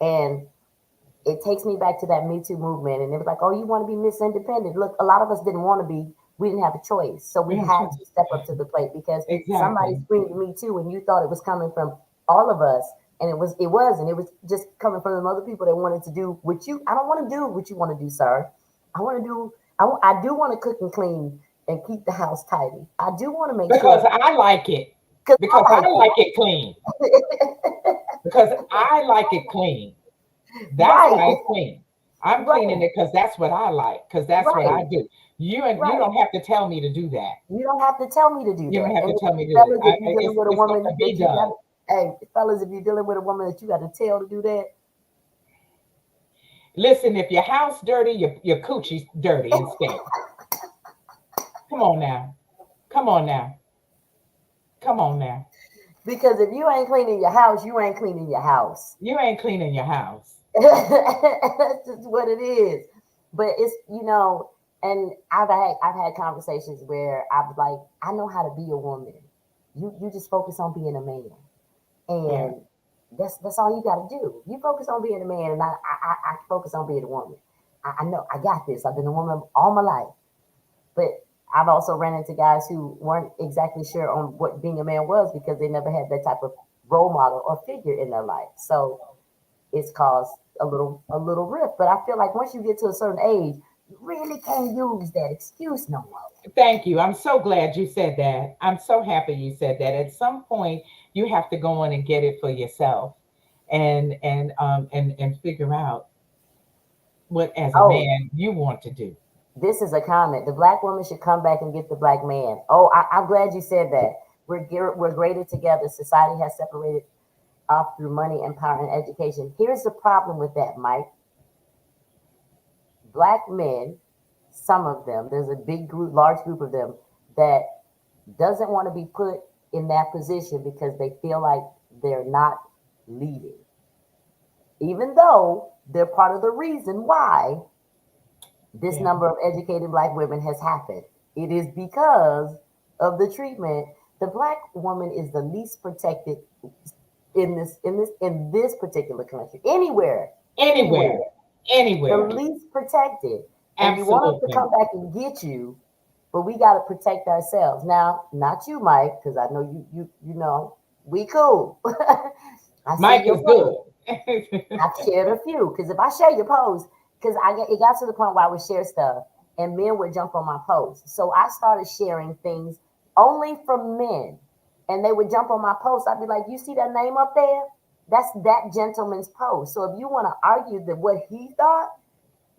And it takes me back to that Me Too movement. And it was like, oh, you want to be Miss Independent. Look, a lot of us didn't want to be. We didn't have a choice. So we We have had choice. to step up to the plate because somebody Exactly. screamed Me Too and you thought it was coming from all of us. And it wasn't. It was just coming from the other people that wanted to do what I don't want to do what you want to do, sir. I want to do, I do want to cook and clean and keep the house tidy. I do want to make Because sure, I like it. because Because I like I like it clean. it. Because I like it clean. That's Right, why it's clean. I'm cleaning right, it because that's what I like. Because that's what I right, do. You right. don't have to tell me to do that. You don't have to tell me to do You don't that. have And to tell me to do it. fellas, if you're dealing with a It's going woman to be that you got, done. hey, fellas, if you're dealing with a woman that you got to tell to do that, Listen, if your house dirty, your coochie's dirty and stink. Come on now. Come on now. Come on now. because if you ain't cleaning your house, you ain't cleaning your house. You ain't cleaning your house. That's just what it is. But it's and I've had conversations where I was like, I know how to be a woman. You just focus on being a man, Yeah. and that's all you got to do. You focus on being a man, and I focus on being a woman. I know I got this. I've been a woman all my life. But I've also ran into guys who weren't exactly sure on what being a man was because they never had that type of role model or figure in their life. So it's caused a little rift. But I feel like once you get to a certain age, you really can't use that excuse no more. Thank you. I'm so glad you said that. I'm so happy you said that. At some point, you have to go on and get it for yourself, and figure out what, as a Oh, man, you want to do. this is a comment. The black woman should come back and get the black man. Oh, I'm glad you said that. We're graded together. Society has separated off through money and power and education. Here's the problem with that, Mike. Black men, some of them, there's a big group, large group of them that doesn't want to be put in that position because they feel like they're not leading, even though they're part of the reason why this Yeah. number of educated black women has happened. It is because of the treatment. The black woman is the least protected in this particular country. Anywhere, Anywhere. the Anywhere. least protected. And you want us to Absolutely. come back and get you, but we got to protect ourselves. Now, not you, Mike, because I know we cool. I see Mike your is good. post. I've shared a few because if I share your post, because it got to the point where I would share stuff and men would jump on my post. So I started sharing things only from men, and they would jump on my post. I'd be like, "You see that name up there? That's that gentleman's post." So if you want to argue that what he thought,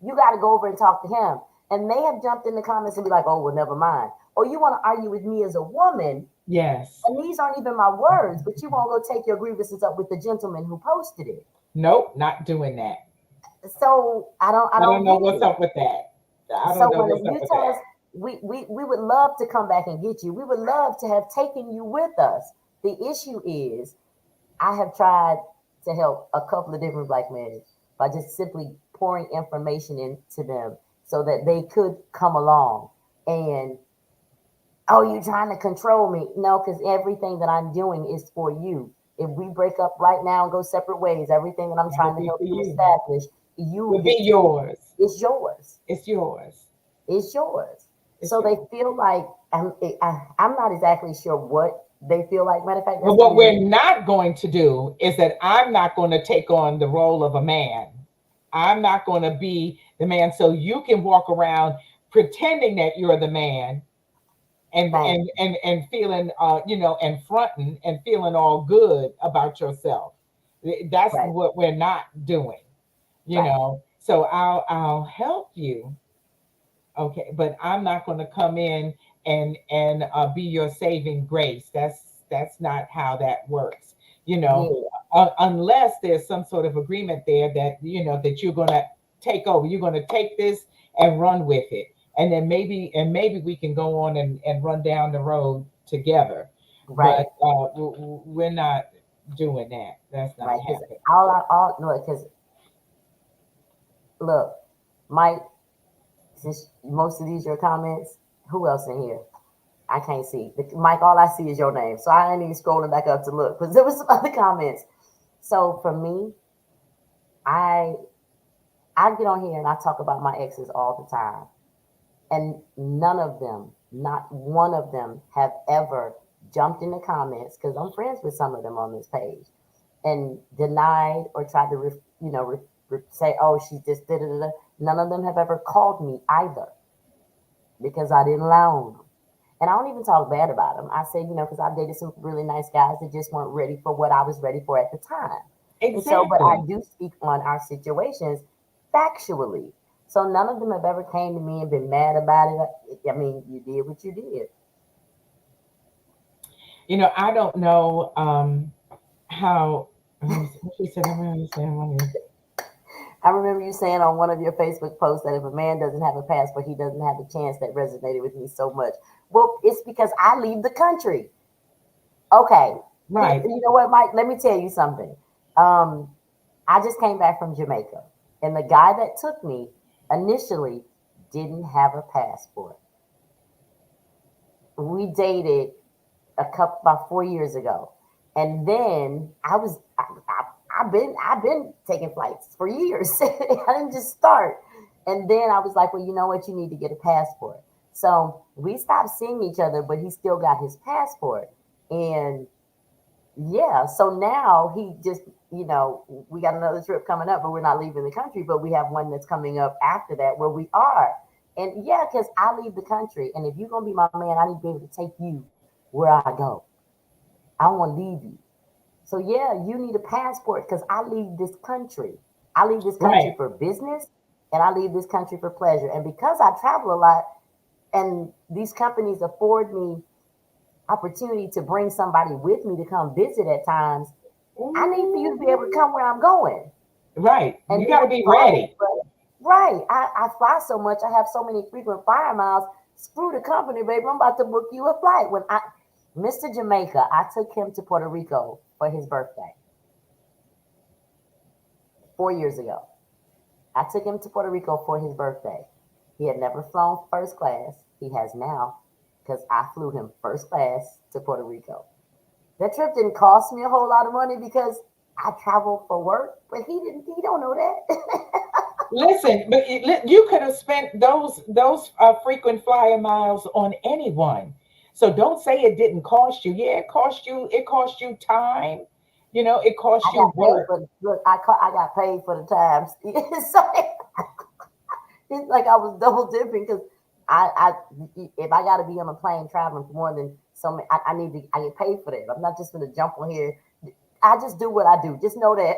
you got to go over and talk to him. And they have jumped in the comments and be like, "Oh, well, never mind." Or you want to argue with me as a woman, Yes. and these aren't even my words, but you won't go take your grievances up with the gentleman who posted it. Nope, not doing that. So I I don't don't know get what's it. up with that. I don't So know when what's up you with tell that. us we would love to come back and get you. We would love to have taken you with us. The issue is I have tried to help a couple of different black men by just simply pouring information into them so that they could come along. And oh, you trying to control me? No, because everything that I'm doing is for you. If we break up right now and go separate ways, everything that I'm That'll trying to be help for you you. establish, you Will be get to, yours. it's yours. It's yours. It's yours. It's So they yours. feel like I'm not exactly sure what they feel like. Matter of fact, But that's the what reason. we're not going to do is that I'm not going to take on the role of a man. I'm not going to be the man. So you can walk around pretending that you're the man, and Thank and and and feeling and fronting and feeling all good about yourself. That's right, what we're not doing. right. So I'll help you. Okay, but I'm not going to come in and be your saving grace. That's not how that works. You know, Yeah, unless there's some sort of agreement there that that you're going to take over, you're going to take this and run with it, and then maybe we can go on and run down the road together. Right, But we're not doing that. That's not right. Because happening. all no, because look, Mike, since most of these your comments, who else in here? I can't see. Mike, all I see is your name. So I ain't even scrolling back up to look because there was some other comments. So for me, I I get on here and I talk about my exes all the time. And none of them, not one of them, have ever jumped in the comments because I'm friends with some of them on this page and denied or tried to, say, oh, she just did it. None of them have ever called me either because I didn't allow them. And I don't even talk bad about them. I say, because I've dated some really nice guys that just weren't ready for what I was ready for at the time. And so, but I Exactly. do speak on our situations factually. So none of them have ever came to me and been mad about it. I mean, you did what you did. I don't know how. She said, "I'm going to say, I remember you saying on one of your Facebook posts that if a man doesn't have a passport, he doesn't have a chance. That resonated with me so much. Well, it's because I leave the country. Okay. right, You know what, Mike? Let me tell you something. Um, I just came back from Jamaica, and the guy that took me initially didn't have a passport. We dated a couple about 4 years ago, and then I've been taking flights for years. I didn't just start, and then I was like, well, you know what? You need to get a passport. So we stopped seeing each other, but he still got his passport, and yeah, so now he just, we got another trip coming up, but we're not leaving the country, but we have one that's coming up after that where we are. And yeah, because I leave the country. And if you're going to be my man, I need to be able to take you where I go. I don't want to leave you. So yeah, you need a passport because I leave this country. I leave this country right, for business and I leave this country for pleasure. And because I travel a lot and these companies afford me opportunity to bring somebody with me to come visit at times, I need for you to be able to Ooh, come where I'm going. right. And You then got to I be fly ready. anyway. Right. I fly so much. I have so many frequent flyer miles. Screw the company, baby. I'm about to book you a flight. Mr. Jamaica, I took him to Puerto Rico for his birthday 4 years ago. I took him to Puerto Rico for his birthday. He had never flown first class. He has now because I flew him first class to Puerto Rico. That trip didn't cost me a whole lot of money because I travel for work, but he don't know that. Listen, but you could have spent those frequent flyer miles on anyone. So don't say it didn't cost you. Yeah, it cost you. It cost you time. It I cost you got paid work. for look, I got paid for the times. So it's like I was double dipping because I if I got to be on a plane traveling for more than so many, I need to I get paid for that. I'm not just gonna jump on here. I just do what I do. Just know that.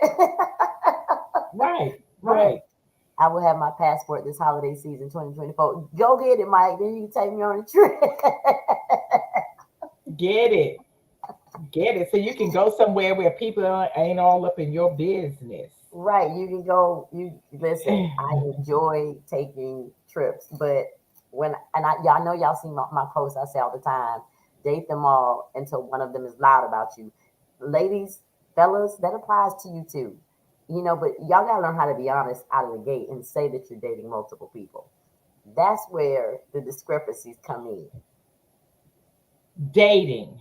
Right, But right. I will have my passport this holiday season 2024. Go get it, Mike. Then you can take me on a trip. Get it, get it. So you can go somewhere where people ain't all up in your business. Right. You can go. You listen. I enjoy taking trips, but y'all know y'all see my posts. I say all the time, date them all until one of them is loud about you. Ladies, fellas, that applies to you too. But y'all gotta learn how to be honest out of the gate and say that you're dating multiple people. That's where the discrepancies come in. Dating.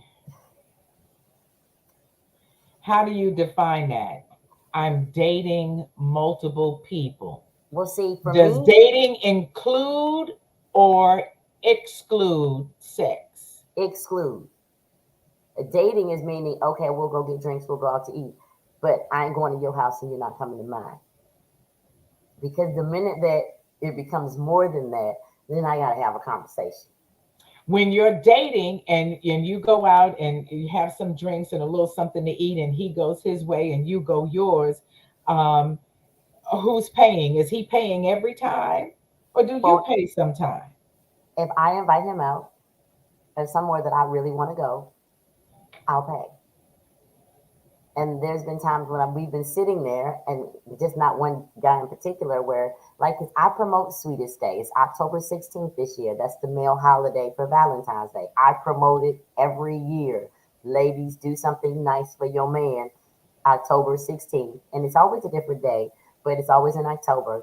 How do you define that? I'm dating multiple people. Well, see, for Does me, dating include or exclude sex? exclude. Dating is meaning, okay, we'll go get drinks, we'll go out to eat, but I ain't going to your house and you're not coming to mine. Because the minute that it becomes more than that, then I got to have a conversation. When you're dating and you go out and you have some drinks and a little something to eat and he goes his way and you go yours, um, who's paying? Is he paying every time or do you Well, pay sometime? if I invite him out or somewhere that I really want to go, I'll pay. And there's been times when we've been sitting there, and just not one guy in particular, where like I promote Sweetest Day. It's October 16th this year. That's the male holiday for Valentine's Day. I promote it every year. Ladies, do something nice for your man. October 16th, and it's always a different day, but it's always in October.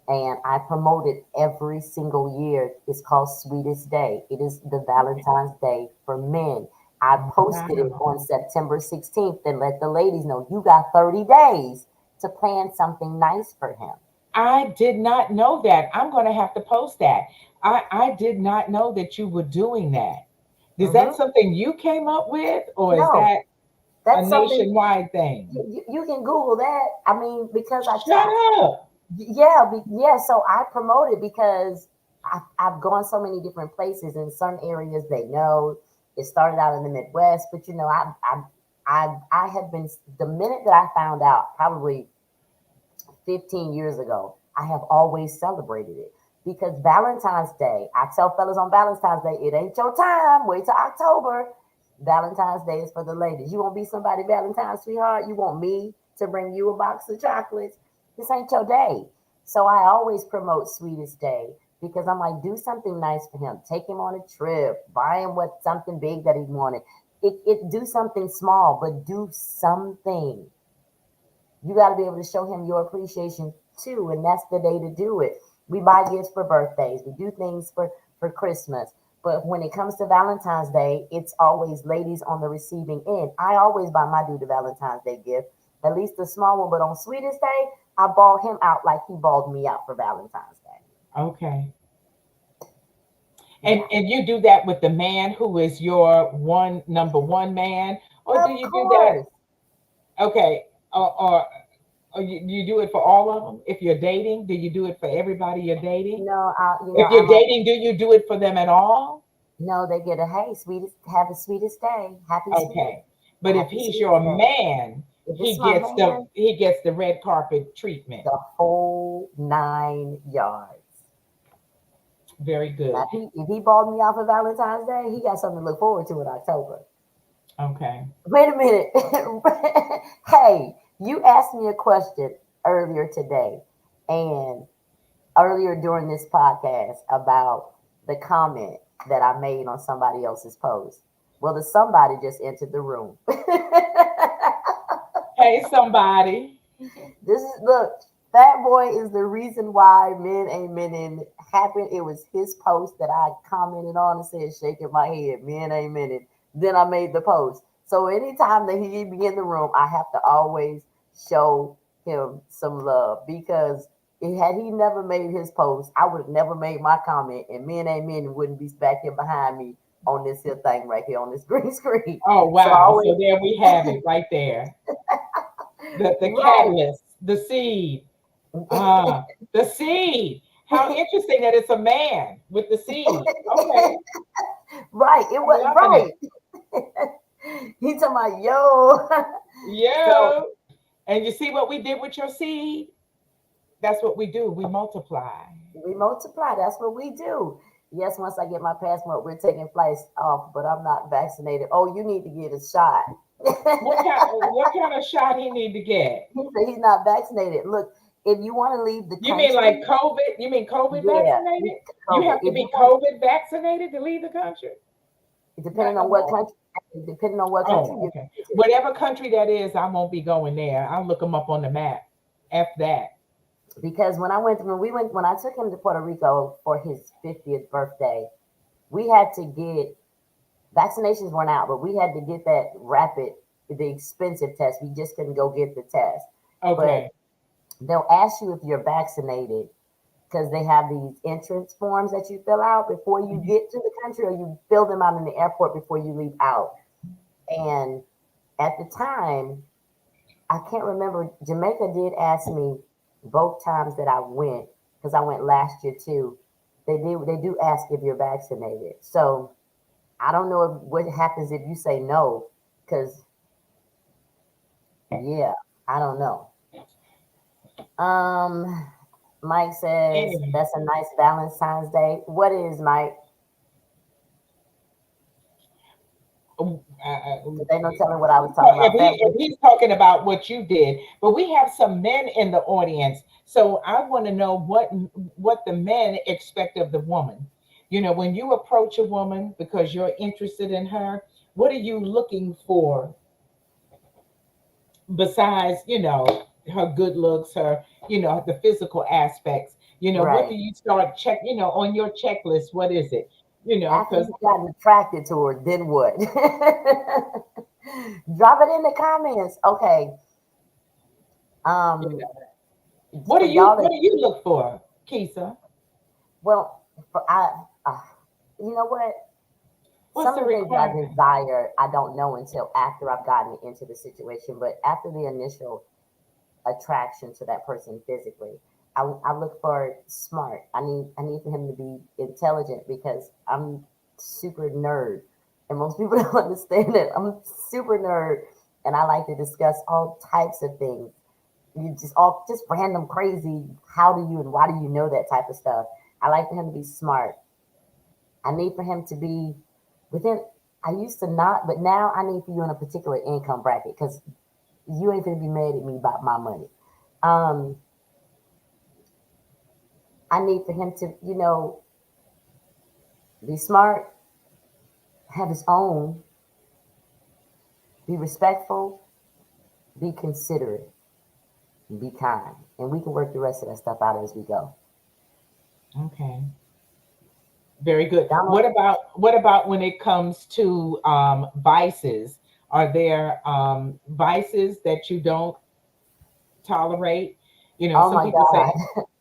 And I promote it every single year. It's called Sweetest Day. It is the Valentine's Day for men. I posted it Wow. on September 16th and let the ladies know you got 30 days to plan something nice for him. I did not know that. I'm going to have to post that. I did not know that you were doing that. Is that Hmm. something you came up with, or is No, that a that's something nationwide thing? you can Google that. I mean, because Shut up. yeah, yeah. So I promote it because I've gone so many different places. In some areas, they know it started out in the Midwest, but I have been, the minute that I found out, probably 15 years ago, I have always celebrated it because Valentine's Day, I tell fellas on Valentine's Day, it ain't your time. Wait till October. Valentine's Day is for the ladies. You want to be somebody Valentine's sweetheart? You want me to bring you a box of chocolates? This ain't your day. So I always promote Sweetest Day because I'm like, do something nice for him. Take him on a trip. Buy him what something big that he wanted. It do something small, but do something. You got to be able to show him your appreciation too, and that's the day to do it. We buy gifts for birthdays, we do things for Christmas, but when it comes to Valentine's Day, it's always ladies on the receiving end. I always buy my dude a Valentine's Day gift, at least a small one. But on Sweetest Day, I ball him out like he balled me out for Valentine's Day. Okay. Yeah, And you do that with the man who is your one number one man, or do of you do that? course. Okay. Or you do it for all of them? If you're dating, do you do it for everybody you're dating? If you're I'm a dating, do you do it for them at all? no. They get a hey, sweetest, have a sweetest day, Okay. But if happy he's your sweetest day. man, If it's my man, he gets the red carpet treatment. the whole 9 yards. Very Now, good. if he balled me out for Valentine's Day, he got something to look forward to in October. Okay. Wait a minute. Hey, you asked me a question earlier today and earlier during this podcast about the comment that I made on somebody else's post. Well, the somebody just entered the room. Hey, somebody. This is look, Fat Boy is the reason why Men Ain't Men happened. It was his post that I commented on and said, shaking my head, Men Ain't Men. Then I made the post. So anytime that he be in the room, I have to always show him some love because had he never made his post, I would have never made my comment, and Men Ain't Men wouldn't be back here behind me on this here thing right here on this green screen. Oh So I wow. always So there we have it right there. The right. catalyst, the seed. Ah, the seed. How interesting that it's a man with the seed. Okay. Right. It I'm was loving it. right. He talking about yo. So Yeah. And you see what we did with your seed? That's what we do. We multiply. we multiply. That's what we do. Yes, once I get my passport, we're taking flights off, but I'm not vaccinated. Oh, you need to get a shot. What kind of shot he need to get? He said he's not vaccinated. Look, if you want to leave the You mean like country, COVID? You mean COVID yeah, vaccinated? You COVID. have to If you be want, COVID vaccinated to leave the country? Not depending no on what more. country, depending on what country Oh, you okay. go to. Whatever country that is, I won't be going there. I'll look them up on the map. F that. Because when I took him to Puerto Rico for his 50th birthday, we had to get vaccinations weren't out, but we had to get that rapid, the expensive test. We just couldn't go get the test. But Okay. they'll ask you if you're vaccinated because they have these entrance forms that you fill out before you Mhm. get to the country, or you fill them out in the airport before you leave out. And at the time, I can't remember. Jamaica did ask me both times that I went because I went last year too. They do ask if you're vaccinated. So I don't know what happens if you say no, because yeah, I don't know. Um, Mike says Anyway, that's a nice Valentine's Day. What is Mike? But they don't tell me what I was talking if about. if he's talking about what you did, but we have some men in the audience, so I want to know what the men expect of the woman. You know, when you approach a woman because you're interested in her, what are you looking for besides, her good looks, her, the physical aspects? What do Right. you start check, on your checklist? What is it? After Because you've gotten attracted to her, then what? Drop it in the comments. Okay. Um, for y'all what that do you look for, Kisa? well, for uh, you know what? What's Some the of the things that I requirement? desire, I don't know until after I've gotten into the situation. But after the initial attraction to that person physically, I look for smart. I need for him to be intelligent because I'm super nerd, and most people don't understand that I'm super nerd, and I like to discuss all types of things. You just random crazy. How do you and why do you know that type of stuff? I like for him to be smart. I need for him to be within. I used to not, but now I need for you in a particular income bracket because you ain't gonna be mad at me about my money. Um, I need for him to, be smart, have his own, be respectful, be considerate, be kind, and we can work the rest of that stuff out as we go. Okay. Very good. Donald, What about when it comes to vices? Are there vices that you don't tolerate? oh Some my people say,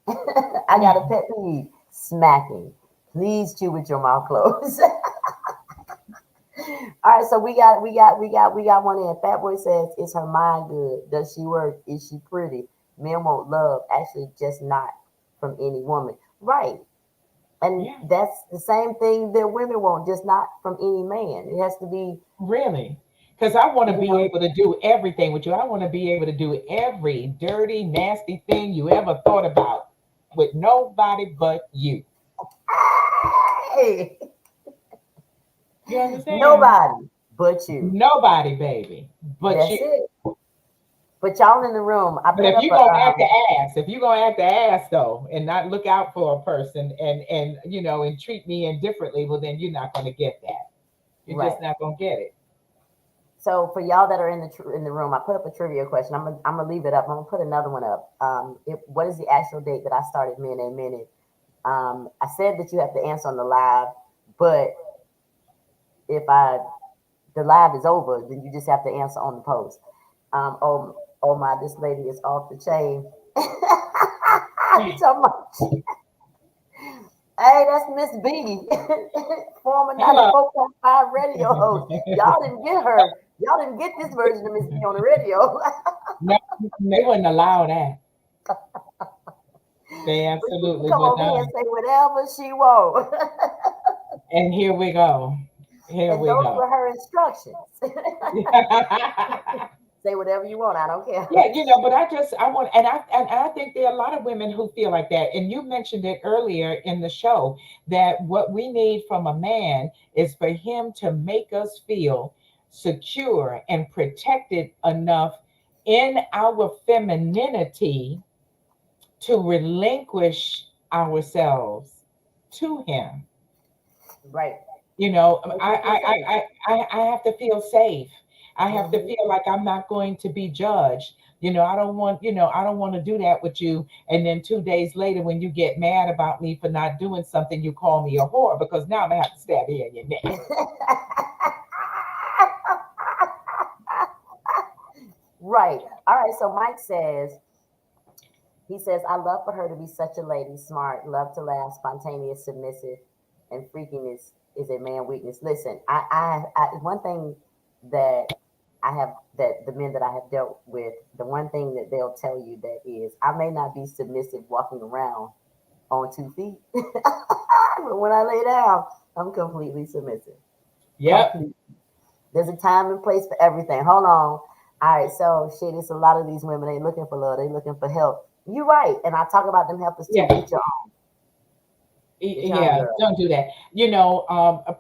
God, I got a pet peeve: smacking. Please chew with your mouth closed. All right, so we got one in. Fat Boy says, "Is her mind good? Does she work? Is she pretty? Men won't love, actually, just not from any woman." Right, and yeah, that's the same thing that women want, just not from any man. It has to be, really? Because I want to you be know, able to do everything with you. I want to be able to do every dirty, nasty thing you ever thought about with nobody but you. hey, You understand? nobody but you. Nobody, baby, but That's you. it. But y'all in the room, I But put if up you're a gonna act the ass, if you're gonna act the ass though, and not look out for a person and and treat me indifferently, well then you're not gonna get that. You're right. just not gonna get it. So for y'all that are in the room, I put up a trivia question. I'm gonna leave it up. I'm gonna put another one up. What is the actual date that I started Men a Minute? I said that you have to answer on the live, but if I the live is over, then you just have to answer on the post. Oh my, this lady is off the chain. You talking about, hey, that's Miss B, former Hello. 94.5 radio host. Y'all didn't get her. Y'all didn't get this version of Miss B on the radio. No, they wouldn't allow that. They But she can absolutely come would over here not. and say whatever she wants. And here we go. Here And we those go. were her instructions. Say whatever you want. I don't care. Yeah, but I want, and I think there are a lot of women who feel like that. And you mentioned it earlier in the show that what we need from a man is for him to make us feel secure and protected enough in our femininity to relinquish ourselves to him. Right. I, Make you feel I, I, safe. I have to feel safe. I have to Hmm. feel like I'm not going to be judged. I don't want to do that with you. And then 2 days later, when you get mad about me for not doing something, you call me a whore because now I'm gonna have to stab you in your neck. Right. All right. So Mike says, he says, I love for her to be such a lady, smart, love to laugh, spontaneous, submissive, and freakiness is a man weakness. Listen, one thing that I have, that the men that I have dealt with, the one thing that they'll tell you that is, I may not be submissive walking around on 2 feet, but when I lay down, I'm completely submissive. Yep. Complete. There's a time and place for everything. Hold on. All right, so shit, it's a lot of these women ain't looking for love, they looking for help. You're right. And I talk about them helpers too. Yeah. Get your You're telling Yeah, girl. don't do that.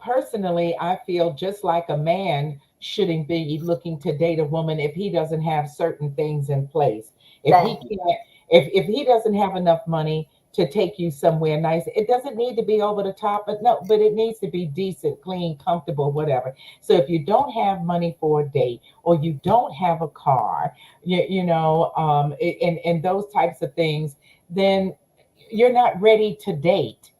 Personally, I feel just like a man shouldn't be looking to date a woman if he doesn't have certain things in place. If he Thank you. can't, if he doesn't have enough money to take you somewhere nice, it doesn't need to be over the top, but no, but it needs to be decent, clean, comfortable, whatever. So if you don't have money for a date or you don't have a car, and those types of things, then you're not ready to date.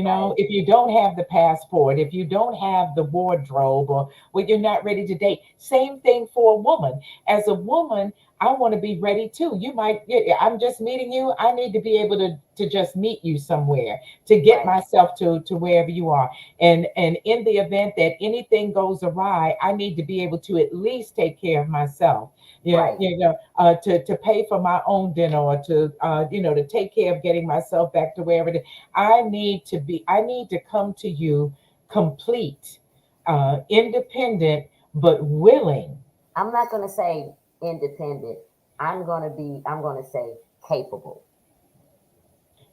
Right. If you don't have the passport, if you don't have the wardrobe, or well, you're not ready to date. Same thing for a woman. As a woman, I want to be ready too. You might, yeah, I'm just meeting you. I need to be able to just meet you somewhere to get Right. myself to wherever you are. And in the event that anything goes awry, I need to be able to at least take care of myself. Yeah, Right. to pay for my own dinner, or to take care of getting myself back to wherever it is. I need to come to you complete, independent, but willing. I'm not gonna say independent. I'm gonna say capable.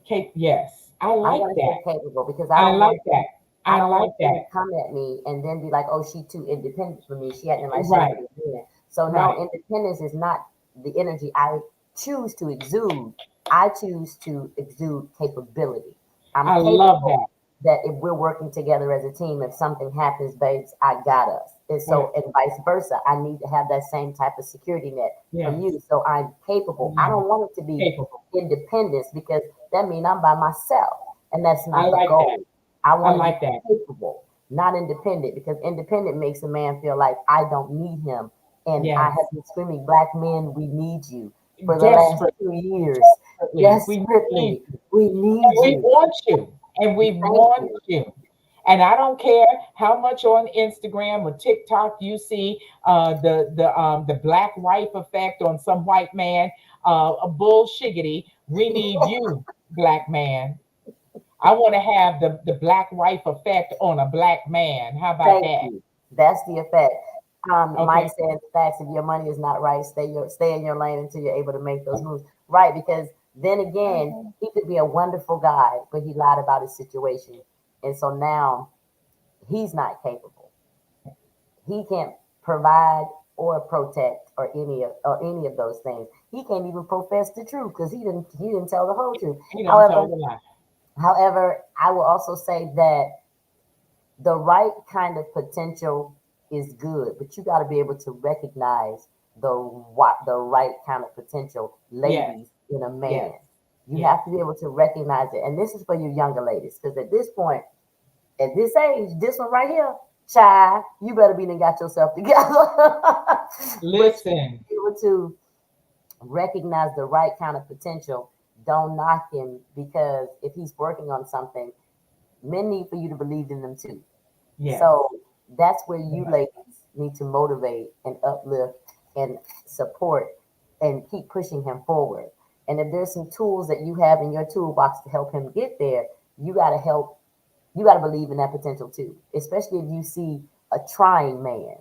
Okay, yes, I I'm like gonna say that. capable because I like that. I I don't like want you that. to come at me and then be like, oh, she too independent for me. She acting like she don't Right, understand. So no, right. independence is not the energy I choose to exude. I choose to exude capability. I'm I love capable that. that if we're working together as a team, if something happens, babes, I got us. And Uh, so, and vice versa. I need to have that same type of security net from yes, you. So I'm capable. I yes. don't want it to be Capable. independence because that means I'm by myself. And that's I not the like that. goal. I I want to be like that. capable, not independent, because independent makes a man feel like I don't need him. And I Yes. have been screaming, black men, we need you for the last Desperate, 2 years. desperately. We need Desperately, you. we And need we you. want you. And we Thank want you. you. And I don't care how much on Instagram or TikTok you see the black wife effect on some white man, a bullshiggity. We need you, black man. I want to have the black wife effect on a black man. How about Thank that? you. That's the effect. Mike Okay. says, "Facts. If your money is not right, stay in your lane until you're able to make those moves." Right, because then again, Mhm. he could be a wonderful guy, but he lied about his situation, and so now he's not capable. He can't provide or protect or any of those things. He can't even profess the truth because he didn't tell the whole truth. He don't tell However, the lie. I will also say that the right kind of potential is good, but you got to be able to recognize the right kind of potential, Yes, ladies, in a yes, man. You yes. have to be able to recognize it, and this is for you younger ladies, because at this point, at this age, this one right here, child, you better be done got yourself together. But you have Listen, to be able to recognize the right kind of potential. Don't knock him because if he's working on something, men need for you to believe in them too. yes, So that's where you yes, ladies need to motivate and uplift and support and keep pushing him forward. And if there's some tools that you have in your toolbox to help him get there, you got to help, you got to believe in that potential too, especially if you see a trying man,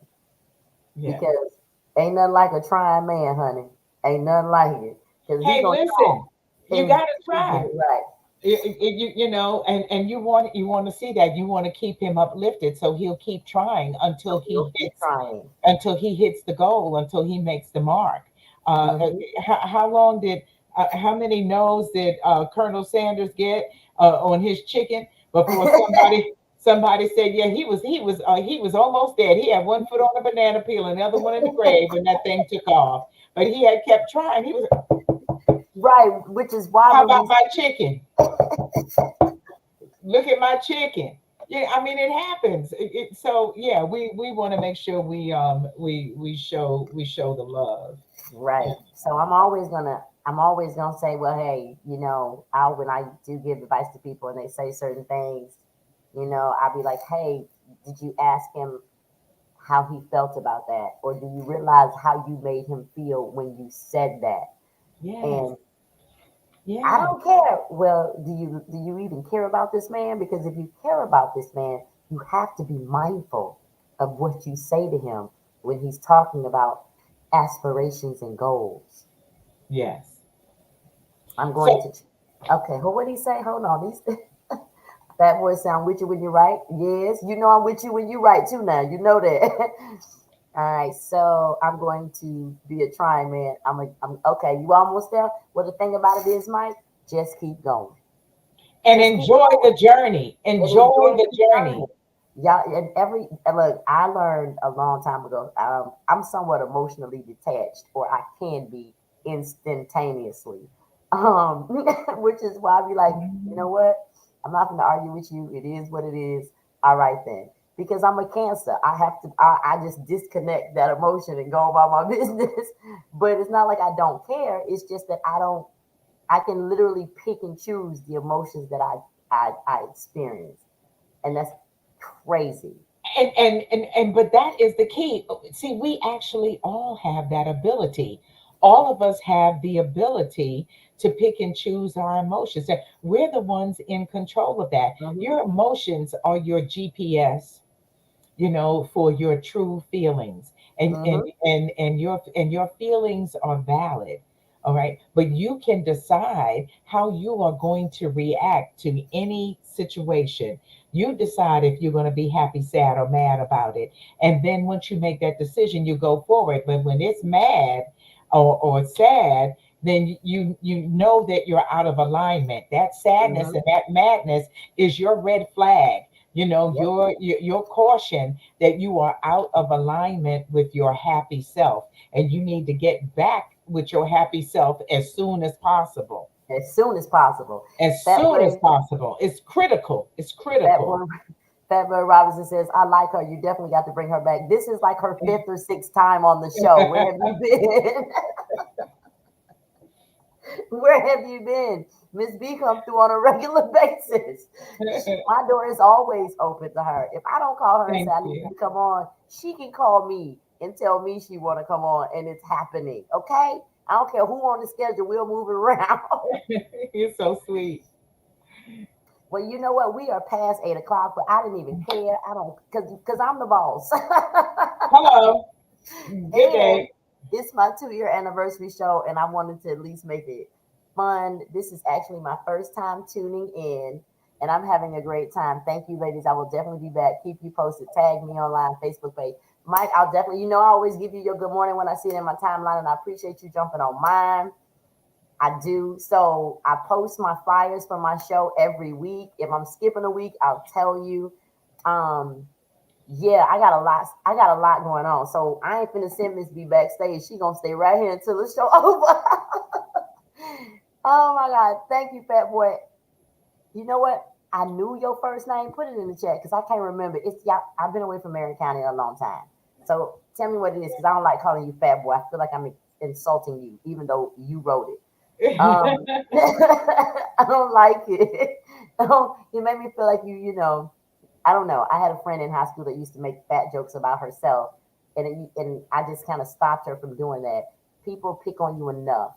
yes. because ain't nothing like a trying man, honey. Ain't nothing like it because he Hey, going to listen, try you got to and get try. it right. And you want to see that. You want to keep him uplifted, so he'll keep trying So he'll keep trying. until he hits the goal, until he makes the mark. Uh, uh, Hmm. how many no's did Colonel Sanders get on his chicken before somebody said, yeah, he was almost dead. He had one foot on a banana peel and the other one in the grave when that thing took off. But he had kept trying. He was, Right, which is why how when about we my chicken? Look at my chicken. Yeah, I mean it happens. So yeah, we want to make sure we show the love. right. So I'm always gonna say, well, hey, I when I do give advice to people and they say certain things, I'll be like, hey, did you ask him how he felt about that, or do you realize how you made him feel when you said that? Yes, And I yes, don't care. Well, do you even care about this man? Because if you care about this man, you have to be mindful of what you say to him when he's talking about aspirations and goals. yes. I'm going So to. Okay, well, what did he say? Hold on. He's Fat boy sound with you when you right. Yes, you know I'm with you when you right too. Now you know that. All right, so I'm going to be a trying man. I'm okay. You almost there. Well, the thing about it is, Mike, just keep going. And Just keep enjoy going the journey. and Enjoy enjoy the the journey. journey. Y'all, and look, I learned a long time ago. I'm somewhat emotionally detached, or I can be instantaneously. Um, which is why I be like, you know Mhm. what? I'm not going to argue with you. It is what it is. All right then, because I'm a Cancer. I have to. I just disconnect that emotion and go about my business. But it's not like I don't care. It's just that I don't. I can literally pick and choose the emotions that I experience, and that's crazy. And but that is the key. See, we actually all have that ability. All of us have the ability to pick and choose our emotions. And we're the ones in control of that. Mm-hmm. Your emotions are your GPS, for your true feelings, and and Mm-hmm. and your feelings are valid. All right, but you can decide how you are going to react to any situation. You decide if you're going to be happy, sad, or mad about it, and then once you make that decision, you go forward. But when it's mad or sad, then you know that you're out of alignment. That sadness Mm-hmm. and that madness is your red flag, Yep. your caution that you are out of alignment with your happy self, and you need to get back with your happy self as soon as possible. As soon as possible. As Fat soon as boy, possible. It's critical. It's fat critical. boy, fat boy Robinson says, "I like her. You definitely got to bring her back. This is like her fifth or sixth time on the show. Where have you been? Where have you been? Miss B come through on a regular basis. My door is always open to her. If I don't call her and say Thank I need you you. to come on, she can call me and tell me she want to come on, and it's happening. Okay, I don't care who on the schedule. We'll move it around. You're so sweet. Well, you know what? We are past 8 o'clock, but I didn't even care. I don't because I'm the boss. Hello. Good And day. it's my 2 year anniversary show, and I wanted to at least make it fun. This is actually my first time tuning in, and I'm having a great time. Thank you, ladies. I will definitely be back. Keep you posted. Tag me online, Facebook page. Mike, I'll definitely, I always give you your good morning when I see it in my timeline, and I appreciate you jumping on mine. I do. So I post my flyers for my show every week. If I'm skipping a week, I'll tell you. Um, yeah, I got a lot. I got a lot going on. So I ain't finna send Miss B backstage. She gonna stay right here until the show over. Oh my God! Thank you, Fat Boy. You know what? I knew your first name. Put it in the chat because I can't remember. It's y'all. I've been away from Marion County a long time. So tell me what it is because I don't like calling you Fat Boy. I feel like I'm insulting you, even though you wrote it. I don't like it. It made me feel like I don't know. I had a friend in high school that used to make fat jokes about herself, and I just kind of stopped her from doing that. People pick on you enough.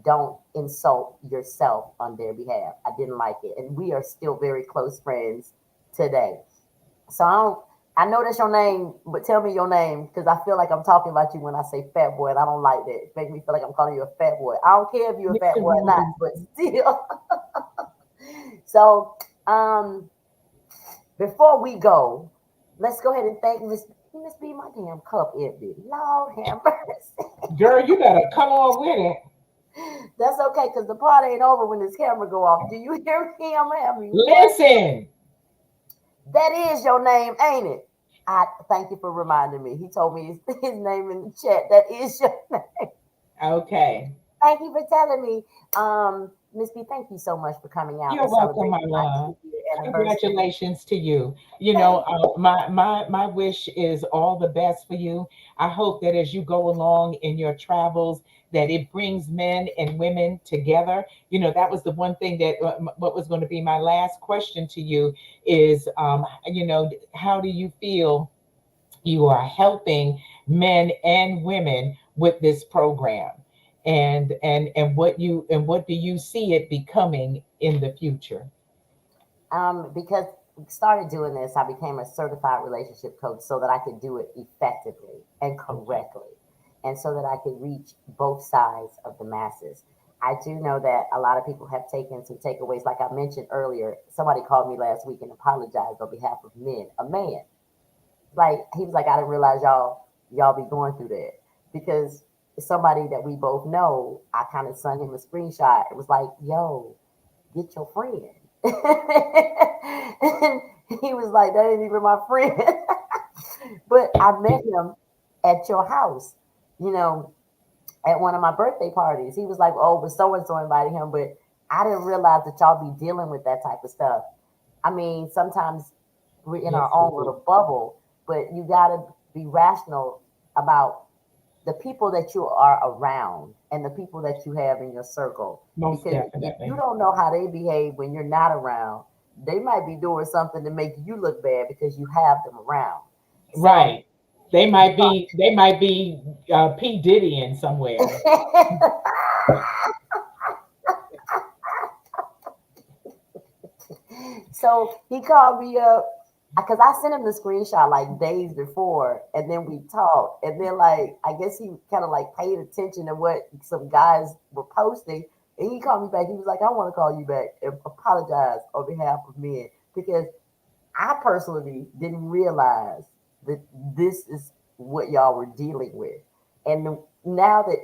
Don't insult yourself on their behalf. I didn't like it, and we are still very close friends today. So I don't. I know that's your name, but tell me your name because I feel like I'm talking about you when I say fat boy, and I don't like that. It makes me feel like I'm calling you a fat boy. I don't care if you're a fat Mr. boy or not, but Robinson. still. So, before we go, let's go ahead and thank Miss B. My damn cup empty. Lord have mercy. Girl, you better come on with it. That's okay because the party ain't over when this camera go off. Do you hear me? I'm having one. Listen. That is your name, ain't it? I thank you for reminding me. He told me his name in the chat. That is your name. Okay. Thank you for telling me. Miss B, thank you so much for coming out You're and welcome, my celebrating my love. 2 year anniversary. Congratulations to you. Thank you. My wish is all the best for you. I hope that as you go along in your travels, that it brings men and women together. That was the one thing that what was going to be my last question to you is, how do you feel you are helping men and women with this program, and what do you see it becoming in the future? Because we started doing this, I became a certified relationship coach so that I could do it effectively and Okay. correctly, and so that I could reach both sides of the masses. I do know that a lot of people have taken some takeaways. Like I mentioned earlier, somebody called me last week and apologized on behalf of men. A man, like he was like, I didn't realize y'all be going through that because somebody that we both know. I kind of sent him a screenshot. It was like, yo, get your friend. And he was like, that ain't even my friend. But I met him at your house, you know, at one of my birthday parties. He was like, oh, but so and so invited him. But I didn't realize that y'all be dealing with that type of stuff. I mean, sometimes we're in our Yes, we own do. little bubble, but you got to be rational about the people that you are around and the people that you have in your circle. Most Because if you definitely. don't know how they behave when you're not around, they might be doing something to make you look bad because you have them around. So, Right. They might be P. Diddy in somewhere. so he called me up because I sent him the screenshot like days before, and then we talked, and then like I guess he kind of like paid attention to what some guys were posting, and he called me back. He was like, "I want to call you back and apologize on behalf of men because I personally didn't realize that this is what y'all were dealing with, and now that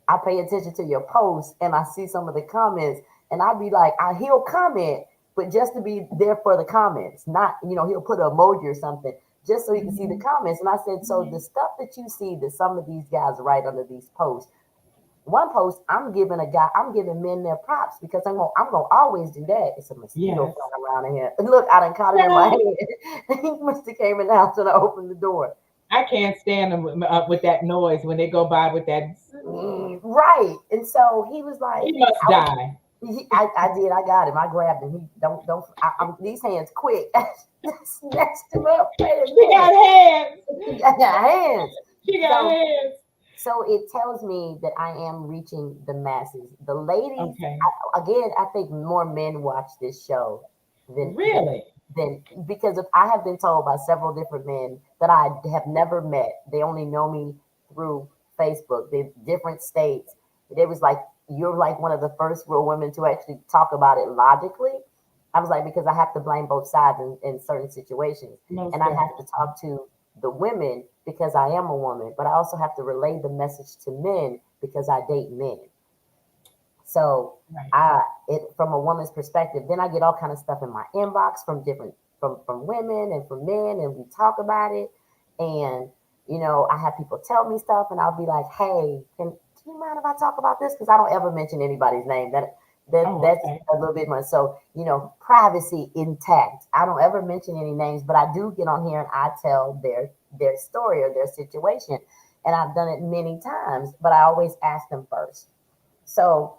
I pay attention to your posts and I see some of the comments and I'd be like, he'll comment, but just to be there for the comments, not, he'll put an emoji or something just so he can see the Mhm. comments. And I said, so the Mhm. stuff that you see that some of these guys write under these posts, one post, I'm giving men their props because I'm gonna always do that. It's a mosquito Yes. flying around in here. Look, I done caught him in my No, head. He must have came in the house when I opened the door. I can't stand them with that noise when they go by with that. Right. And so he was like, He must die. I did. I got him. I grabbed him. He don't. I'm these hands quick. Snatched him up. Wait a She got minute. hands. He got hands. She got So hands. so it tells me that I am reaching the masses. The ladies, Okay. again, I think more men watch this show than than Really? than because if I have been told by several different men that I have never met. They only know me through Facebook. They different states. They was like, you're like one of the first real women to actually talk about it logically. I was like, because I have to blame both sides in certain situations. And Most I have to definitely. talk to the women because I am a woman, but I also have to relay the message to men because I date men. So Right. from a woman's perspective, then I get all kind of stuff in my inbox from different from women and from men, and we talk about it. And I have people tell me stuff, and I'll be like, "Hey, do you mind if I talk about this?" Because I don't ever mention anybody's name. Oh, That's okay. a little bit much. So privacy intact. I don't ever mention any names, but I do get on here and I tell their story or their situation, and I've done it many times. But I always ask them first. So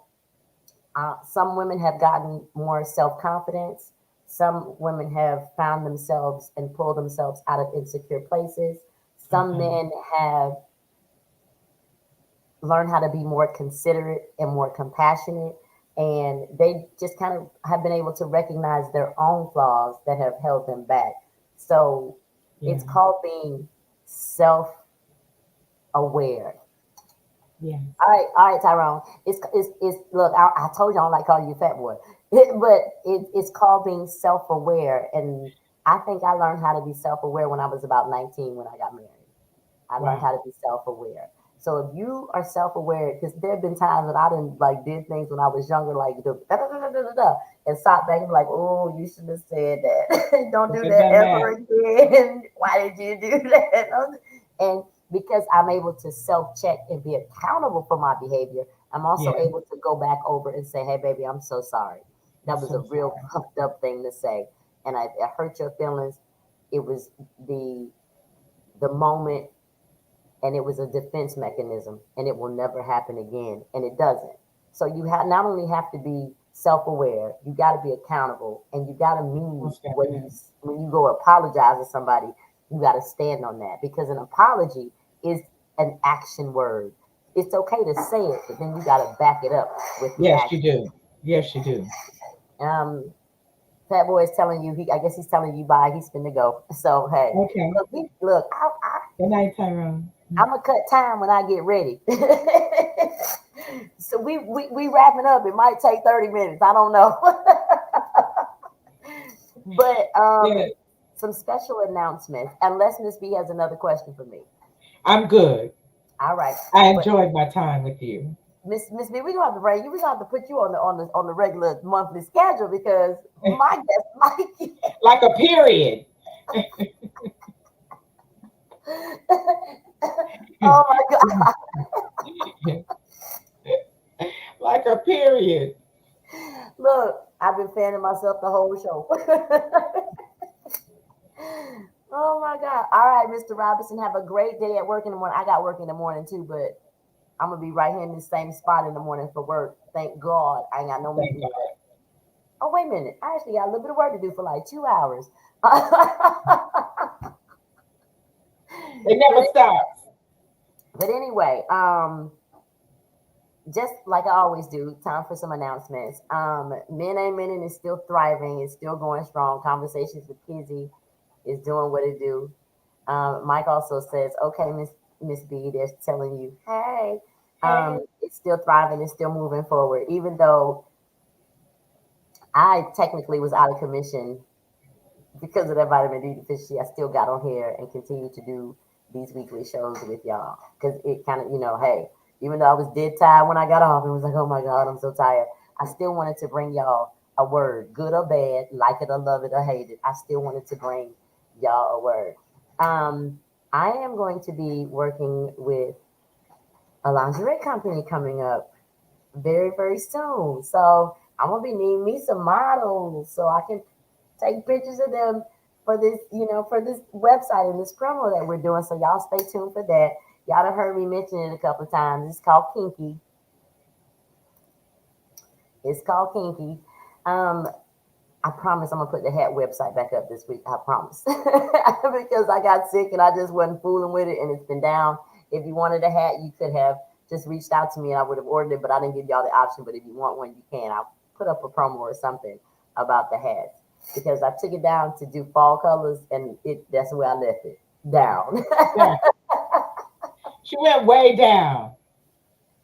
some women have gotten more self confidence. Some women have found themselves and pulled themselves out of insecure places. Some Uh-huh. men have learned how to be more considerate and more compassionate. And they just kind of have been able to recognize their own flaws that have held them back. So it's Yeah. called being self aware. Yes. All right, Tyrone. It's look. I told you I don't like calling you fat boy, but it's called being self aware, and I think I learned how to be self aware when I was about 19 when I got married. I learned how Wow. to be self aware. So if you are self aware, because there have been times that I didn't like did things when I was younger, like and sat back and be like, oh, you should have said that. Don't Should do have that done ever that. again. Why did you do that? And because I'm able to self check and be accountable for my behavior, I'm also Yes. able to go back over and say, hey, baby, I'm so sorry. I'm That was a so real sorry. puffed up thing to say. And I hurt your feelings. It was the moment and it was a defense mechanism and it will never happen again and it doesn't. So you have not only have to be self-aware, you got to be accountable and you got to mean Most definitely. when you go apologize to somebody, you got to stand on that because an apology is an action word. It's okay to say it, but then you got to back it up with the Yes, you action. do. Yes, you do. um Fat Boy is telling you, I guess he's telling you bye, he's finna go. So hey, Okay. look, Good night, Tyrone. I'm gonna cut time when I get ready. So we wrapping up. It might take 30 minutes. I don't know. But Yeah, some special announcements. Unless Miss B has another question for me. I'm good. All right. I But enjoyed my time with you. Miss B, we gonna have to bring you. We gonna have to put you on the regular monthly schedule because my guest Mike. Like a period. Oh my God! Like a period. Look, I've been fanning myself the whole show. Oh my God! All right, Mr. Robinson, have a great day at work in the morning. I got work in the morning too, but I'm gonna be right here in the same spot in the morning for work. Thank God, I ain't got no Thank meeting God. today. Oh wait a minute, I actually got a little bit of work to do for like 2 hours. It but never stops. but anyway, just like I always do, time for some announcements. Men Ain't Menin is still thriving. It's still going strong. Conversations with Kizzy is doing what it do. Mike also says, "Okay, Miss B, they're telling you, hey, Hey. it's still thriving. It's still moving forward. Even though I technically was out of commission because of that vitamin D deficiency, I still got on here and continue to do these weekly shows with y'all because it kind of, hey, even though I was dead tired when I got off, it was like, oh my God, I'm so tired. I still wanted to bring y'all a word, good or bad, like it or love it or hate it. I still wanted to bring y'all a word. Um, I am going to be working with a lingerie company coming up very, very soon. So I'm gonna be needing me some models so I can take pictures of them for this, for this website and this promo that we're doing. So y'all stay tuned for that. Y'all have heard me mention it a couple of times. It's called Kinky. It's called Kinky. Um, I promise I'm gonna put the hat website back up this week. I promise. Because I got sick and I just wasn't fooling with it and it's been down. If you wanted a hat, you could have just reached out to me and I would have ordered it, but I didn't give y'all the option. But if you want one, you can. I'll put up a promo or something about the hats. Because I took it down to do fall colors and that's where I left it. Down. Yeah. She went way down.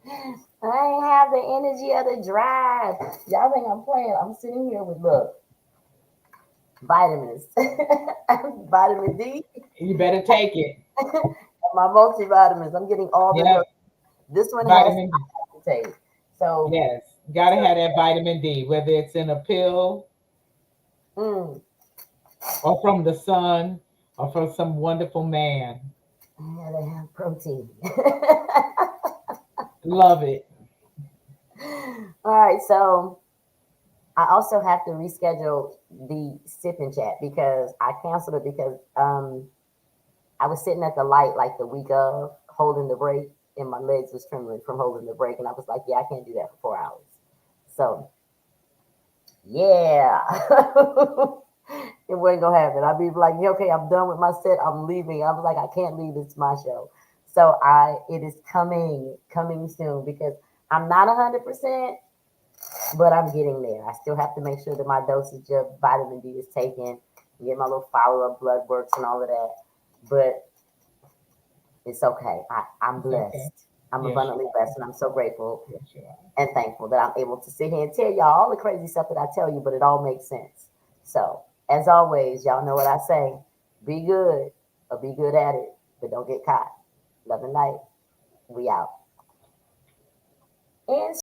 I ain't have the energy or the drive. Y'all think I'm playing. I'm sitting here with look, vitamins. Vitamin D. You better take it. My multivitamins. I'm getting all the Yep. milk. This one has Vitamin D. to take. So, Yes. Gotta so have that vitamin D, whether it's in a pill mm, or from the sun or from some wonderful man. yeah, they have protein. Love it. All right, so I also have to reschedule the sip and chat because I canceled it because I was sitting at the light like the week of holding the brake and my legs was trembling from holding the brake and I was like, yeah, I can't do that for 4 hours. So yeah. It wasn't gonna happen. I'd be like, yeah, okay, I'm done with my set. I'm leaving. I was like, I can't leave. It's my show. So it is coming soon because I'm not 100%, but I'm getting there. I still have to make sure that my dosage of vitamin D is taken, get my little follow up blood works and all of that. But it's okay. I'm It's okay. blessed. I'm Yes, you abundantly are. blessed, and I'm so grateful Yes, you are. and thankful that I'm able to sit here and tell y'all all the crazy stuff that I tell you, but it all makes sense. So, as always, y'all know what I say: be good or be good at it, but don't get caught. Love and light. We out. And